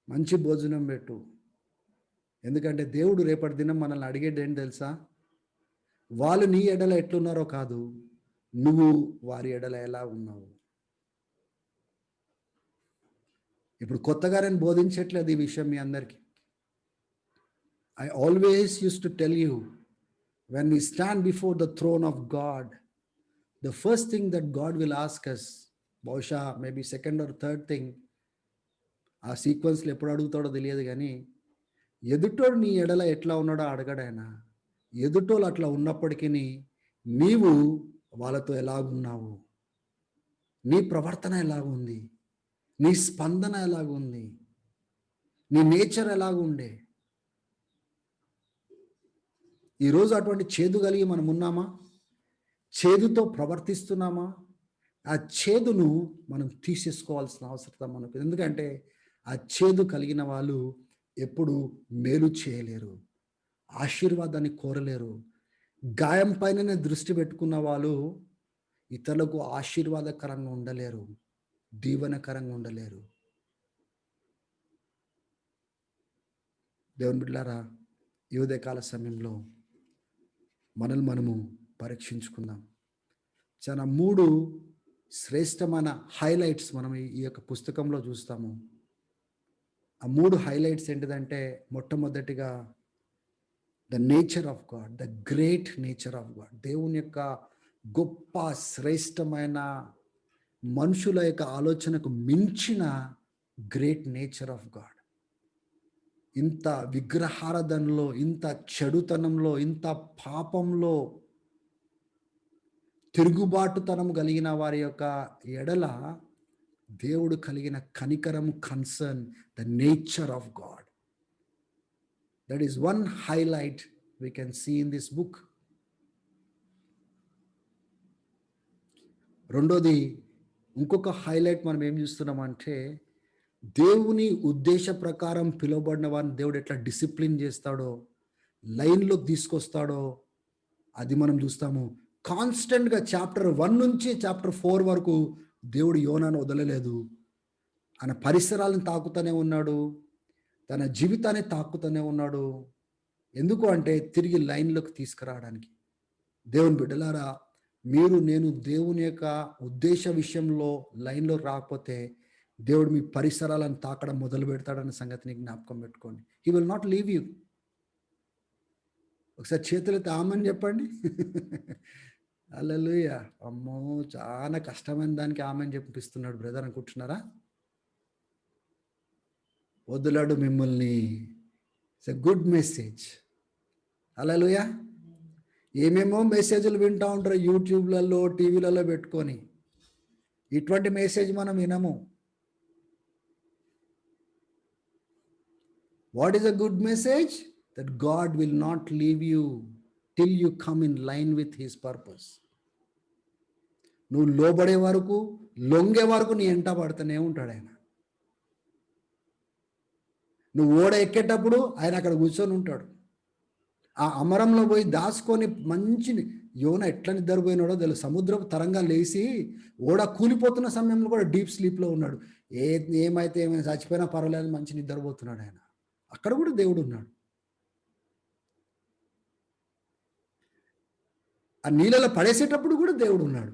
మంచి భోజనం పెట్టు. ఎందుకంటే దేవుడు రేపటి దినం మనల్ని అడిగేది ఏంటి తెలుసా? వాళ్ళు నీ ఎడల ఎట్లున్నారో కాదు, నువ్వు వారి ఎడల ఎలా ఉన్నావు. ఇప్పుడు కొత్తగా నేను బోధించట్లేదు ఈ విషయం మీ అందరికీ. I always use to tell you, when we stand before the throne of God, the first thing that God will ask us, బహుశా maybe second or third thing, ఆ సీక్వెన్స్లో ఎప్పుడు అడుగుతాడో తెలియదు కానీ, ఎదుటోడు నీ ఎడల ఎట్లా ఉన్నాడో అడగడాయన. ఎదుటోళ్ళు అట్లా ఉన్నప్పటికీ నీవు వాళ్ళతో ఎలాగున్నావు, నీ ప్రవర్తన ఎలాగుంది, నీ స్పందన ఎలాగుంది, నీ నేచర్ ఎలాగుండే. ఈరోజు అటువంటి చేదు కలిగి మనం ఉన్నామా? చేదుతో ప్రవర్తిస్తున్నామా? ఆ చేదును మనం తీసేసుకోవాల్సిన అవసరం మనకు. ఎందుకంటే ఆ చేదు కలిగిన వాళ్ళు ఎప్పుడు మేలు చేయలేరు, ఆశీర్వాదాన్ని కోరలేరు. గాయం పైననే దృష్టి పెట్టుకున్న వాళ్ళు ఇతరులకు ఆశీర్వాదకరంగా ఉండలేరు, దీవెనకరంగా ఉండలేరు. దేవుని బిడ్డలారా, ఈ ఉదయకాల సమయంలో మనల్ని మనము పరీక్షించుకుందాం. చాలా 3 శ్రేష్టమైన హైలైట్స్ మనం ఈ యొక్క పుస్తకంలో చూస్తాము. ఆ 3 హైలైట్స్ ఏంటిదంటే, మొట్టమొదటిగా the nature of God, the great nature of God. దేవుని యొక్క గొప్ప శ్రేష్టమైన, మనుషుల యొక్క ఆలోచనకు మించిన గ్రేట్ నేచర్ ఆఫ్ గాడ్. ఇంత విగ్రహారాధనలో, ఇంత చెడుతనంలో, ఇంత పాపంలో తిరుగుబాటుతనం కలిగిన వారి యొక్క ఎడల దేవుడు కలిగిన కనికరం, concern, the nature of God. That is one highlight we can see in this book. రెండోది, ఇంకొక హైలైట్ మనం ఏం చూస్తున్నామంటే, దేవుని ఉద్దేశ ప్రకారం పిలువబడిన వారిని దేవుడు ఎట్లా డిసిప్లిన్ చేస్తాడో, లైన్లోకి తీసుకొస్తాడో అది మనం చూస్తాము. కాన్స్టెంట్గా చాప్టర్ 1 నుంచి చాప్టర్ 4 వరకు దేవుడు యోనాను వదలలేదు. ఆయన పరిసరాలను తాకుతూనే ఉన్నాడు, తన జీవితాన్ని తాకుతూనే ఉన్నాడు. ఎందుకు అంటే తిరిగి లైన్లోకి తీసుకురావడానికి. దేవుని బిడ్డలారా, మీరు నేను దేవుని యొక్క ఉద్దేశ విషయంలో లైన్లో రాకపోతే దేవుడు మీ పరిసరాలను తాకడం మొదలు పెడతాడన్న సంగతిని జ్ఞాపకం పెట్టుకోండి. He will not leave you. ఒకసారి చేతులైతే ఆమని చెప్పండి. హల్లెలూయా. అమ్మో, చాలా కష్టమైన దానికి ఆమెను చెప్పిస్తున్నాడు బ్రదర్ అనుకుంటున్నారా? వదలడు మిమ్మల్ని. It's a good message. హల్లెలూయా. ఏమేమో మెసేజ్లు వింటూ ఉంటారు యూట్యూబ్లలో, టీవీలలో పెట్టుకొని. ఇటువంటి మెసేజ్ మనం వినము. What is a good message? That God will not leave you till you come in line with his purpose. నువ్వు లోబడే వరకు, లొంగే వరకు నీ ఎంట పడుతూనే ఉంటాడు ఆయన. నువ్వు ఓడ ఎక్కేటప్పుడు ఆయన అక్కడ కూర్చొని ఉంటాడు. ఆ అమరంలో పోయి దాచుకొని మంచి యోన ఎట్లా నిద్రపోయినాడో తెలుసు. సముద్రపు తరంగాలు లేచి ఓడ కూలిపోతున్న సమయంలో కూడా డీప్ స్లీప్లో ఉన్నాడు. ఏమైతే ఏమైనా చచ్చిపోయినా పర్వాలేదు, మంచి నిద్రపోతున్నాడు ఆయన. అక్కడ కూడా దేవుడు ఉన్నాడు. ఆ నీళ్ళలో పడేసేటప్పుడు కూడా దేవుడు ఉన్నాడు.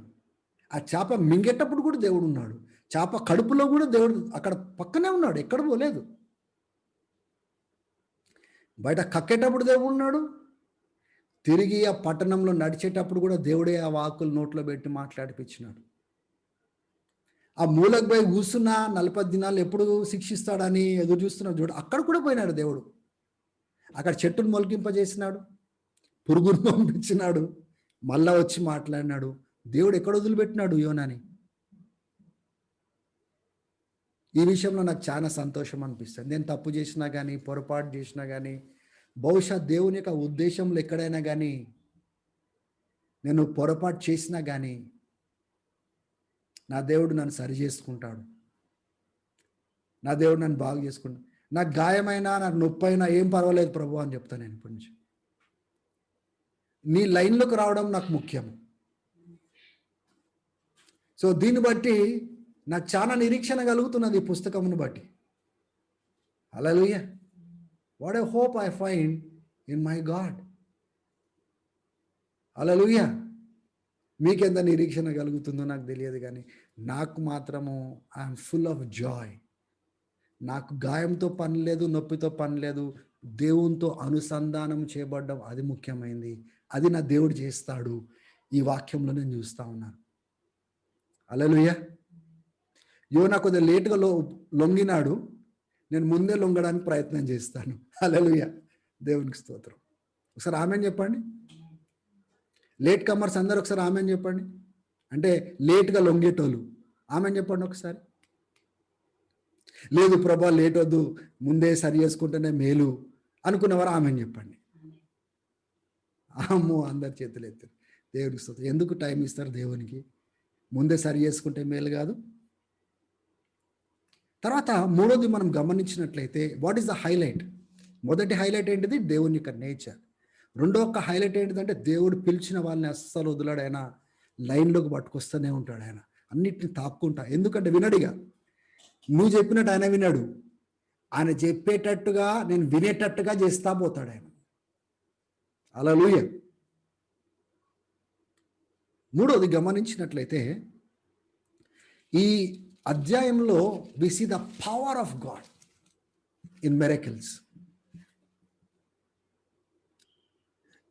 ఆ చేప మింగేటప్పుడు కూడా దేవుడు ఉన్నాడు. చేప కడుపులో కూడా దేవుడు అక్కడ పక్కనే ఉన్నాడు, ఎక్కడ పోలేదు. బయట కక్కేటప్పుడు దేవుడు ఉన్నాడు. తిరిగి ఆ పట్టణంలో నడిచేటప్పుడు కూడా దేవుడే ఆ వాక్కులు నోట్లో పెట్టి మాట్లాడిపించినాడు. ఆ మూలకు పోయి కూర్చున్న 40 దినాలు ఎప్పుడు శిక్షిస్తాడని ఎదురు చూస్తున్నాడు చూడు, అక్కడ కూడా పోయినాడు దేవుడు. అక్కడ చెట్టును మొలికింపజేసినాడు, పురుగును పంపించినాడు, మళ్ళా వచ్చి మాట్లాడినాడు. దేవుడు ఎక్కడ వదిలిపెట్టినాడు యోనాని? ఈ విషయంలో నాకు చాలా సంతోషం అనిపిస్తుంది. నేను తప్పు చేసినా కానీ, పొరపాటు చేసినా కానీ, బహుశా దేవుని యొక్క ఉద్దేశంలో ఎక్కడైనా కానీ నేను పొరపాటు చేసినా కానీ నా దేవుడు నన్ను సరి చేసుకుంటాడు. నా దేవుడు నన్ను బాగు చేసుకుంటాడు. నాకు గాయమైనా, నాకు నొప్పి అయినా ఏం పర్వాలేదు ప్రభు అని చెప్తాను నేను ఇప్పటి నుంచి. నీ లైన్లోకి రావడం నాకు ముఖ్యం. సో దీన్ని బట్టి నాకు చాలా నిరీక్షణ కలుగుతున్నది ఈ పుస్తకమును బట్టి. హల్లెలూయా. What a hope I find in my God. హల్లెలూయా. మీకెంత నిరీక్షణ కలుగుతుందో నాకు తెలియదు, కానీ నాకు మాత్రము ఐఎమ్ ఫుల్ ఆఫ్ జాయ్. నాకు గాయంతో పని లేదు, నొప్పితో పని లేదు. దేవునితో అనుసంధానం చేయబడ్డం అది ముఖ్యమైనది. అది నా దేవుడు చేస్తాడు. ఈ వాక్యంలో నేను చూస్తా ఉన్నాను. హల్లెలూయా. యోనా కొద్దిగా లేటుగా లొంగినాడు, నేను ముందే లొంగడానికి ప్రయత్నం చేస్తాను. హల్లెలూయా. దేవునికి స్తోత్రం. ఒకసారి ఆమెన్ చెప్పండి. లేట్ కమర్స్ అందరు ఒకసారి ఆమెన్ చెప్పండి. అంటే లేట్గా లొంగేటోళ్ళు ఆమెన్ చెప్పండి ఒకసారి. లేదు ప్రభా లేట్ వద్దు, ముందే సరి చేసుకుంటేనే మేలు అనుకున్నవారు ఆమెన్ చెప్పండి. అమ్మో, అందరి చేతులు ఎత్తారు. దేవునికి స్తోత్రం. ఎందుకు టైం ఇస్తారు దేవునికి? ముందే సరి చేసుకుంటే మేలు కాదు? తర్వాత మూడోది మనం గమనించినట్లయితే, వాట్ ఈస్ ద హైలైట్? మొదటి హైలైట్ ఏంటిది? దేవుని యొక్క నేచర్. రెండో ఒక హైలైట్ ఏంటిదంటే, దేవుడు పిలిచిన వాళ్ళని అస్సలు వదిలాడు. ఆయన లైన్లోకి పట్టుకొస్తూనే ఉంటాడు. ఆయన అన్నిటిని తాక్కుంటా. ఎందుకంటే వినడిగా. నువ్వు చెప్పినట్టు ఆయన వినడు. ఆయన చెప్పేటట్టుగా, నేను వినేటట్టుగా చేస్తా పోతాడు ఆయన. హల్లెలూయా. మూడోది గమనించినట్లయితే, ఈ అధ్యాయంలో we see the power of God in miracles.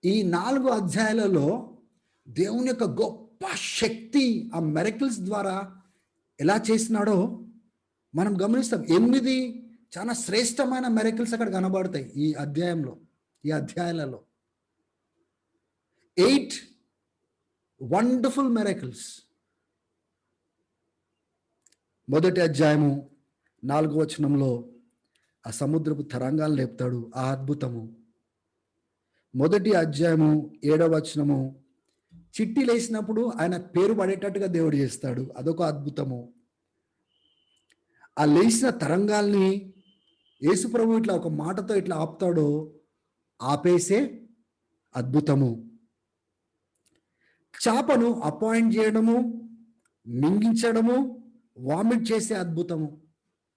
ఈ 4 అధ్యాయాలలో దేవుని యొక్క గొప్ప శక్తి ఆ మిరకిల్స్ ద్వారా ఎలా చేసినాడో మనం గమనిస్తాం. 8 చాలా శ్రేష్టమైన మిరకిల్స్ అక్కడ కనబడతాయి ఈ అధ్యాయంలో, ఈ అధ్యాయాలలో. 8 వండర్ఫుల్ మిరకిల్స్. మొదటి అధ్యాయము 4వ వచనంలో ఆ సముద్రపు తరంగాలు లేపుతాడు, ఆ అద్భుతము. మొదటి అధ్యాయము 7వ వచనము, చిట్టి లేసినప్పుడు ఆయన పేరు పడేటట్టుగా దేవుడు చేస్తాడు, అదొక అద్భుతము. ఆ లేచిన తరంగాల్ని యేసు ప్రభు ఇట్లా ఒక మాటతో ఇట్లా ఆపుతాడో, ఆపేసే అద్భుతము. చేపను అపాయింట్ చేయడము, మింగించడము, వామిట్ చేసే అద్భుతము.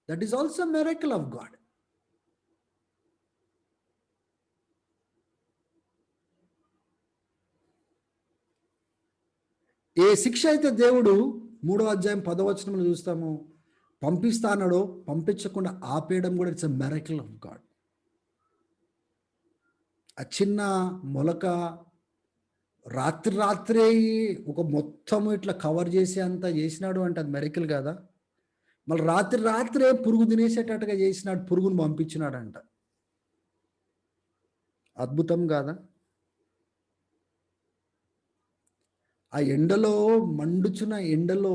That is also miracle of God. ఏ శిక్ష అయితే దేవుడు 3వ అధ్యాయం 10వ వచనంలో చూస్తాము, పంపిస్తానడో పంపించకుండా ఆపేయడం కూడా it's a miracle of God. ఆ చిన్న మొలక రాత్రే ఒక మొత్తము ఇట్లా కవర్ చేసే అంత చేసినాడు అంటే అది మిరకిల్ కదా. మళ్ళీ రాత్రే పురుగు తినేసేటట్టుగా చేసినాడు, పురుగును పంపించినాడంట. అద్భుతం కాదా? ఆ ఎండలో, మండుచున్న ఎండలో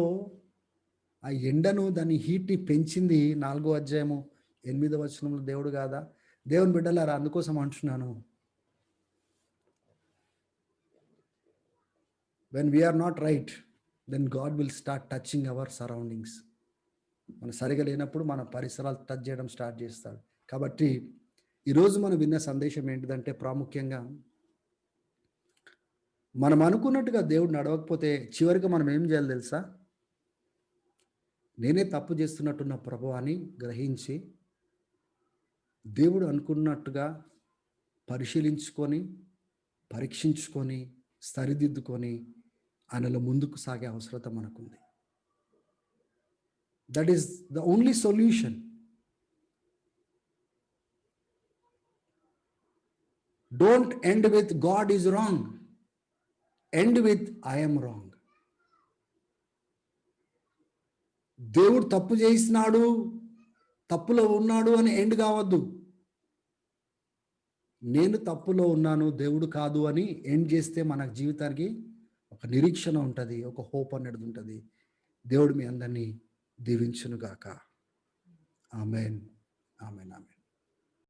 ఆ ఎండను, దాని హీట్ని పెంచింది 4వ అధ్యాయము 8వ వచనంలో దేవుడు కాదా? దేవుని బిడ్డలారా, అందుకోసం అంటున్నాను, when we are not right, then God will start touching our surroundings. మనం సరిగా లేనప్పుడు మన పరిసరాలు టచ్ చేయడం స్టార్ట్ చేస్తాడు. కాబట్టి ఈరోజు మనం విన్న సందేశం ఏంటిదంటే, ప్రాముఖ్యంగా మనం అనుకున్నట్టుగా దేవుడు నడవకపోతే చివరికి మనం ఏం చేయాలి తెలుసా? నేనే తప్పు చేస్తున్నట్టున్న ప్రభు అని గ్రహించి దేవుడు అనుకున్నట్టుగా పరిశీలించుకొని, పరీక్షించుకొని, సరిదిద్దుకొని ఆయనలో ముందుకు సాగే అవసరత మనకుంది. That is the only solution. Don't end with God is wrong, end with I am wrong. దేవుడు తప్పు చేసినాడు, తప్పులో ఉన్నాడు అని ఎండ్ కావద్దు. నేను తప్పులో ఉన్నాను, దేవుడు కాదు అని ఎండ్ చేస్తే మన జీవితానికి ఒక నిరీక్షణ ఉంటుంది, ఒక హోప్ అనేది ఉంటుంది. దేవుడు మీ అందరినీ దీవించునుగాక. Amen, amen, amen.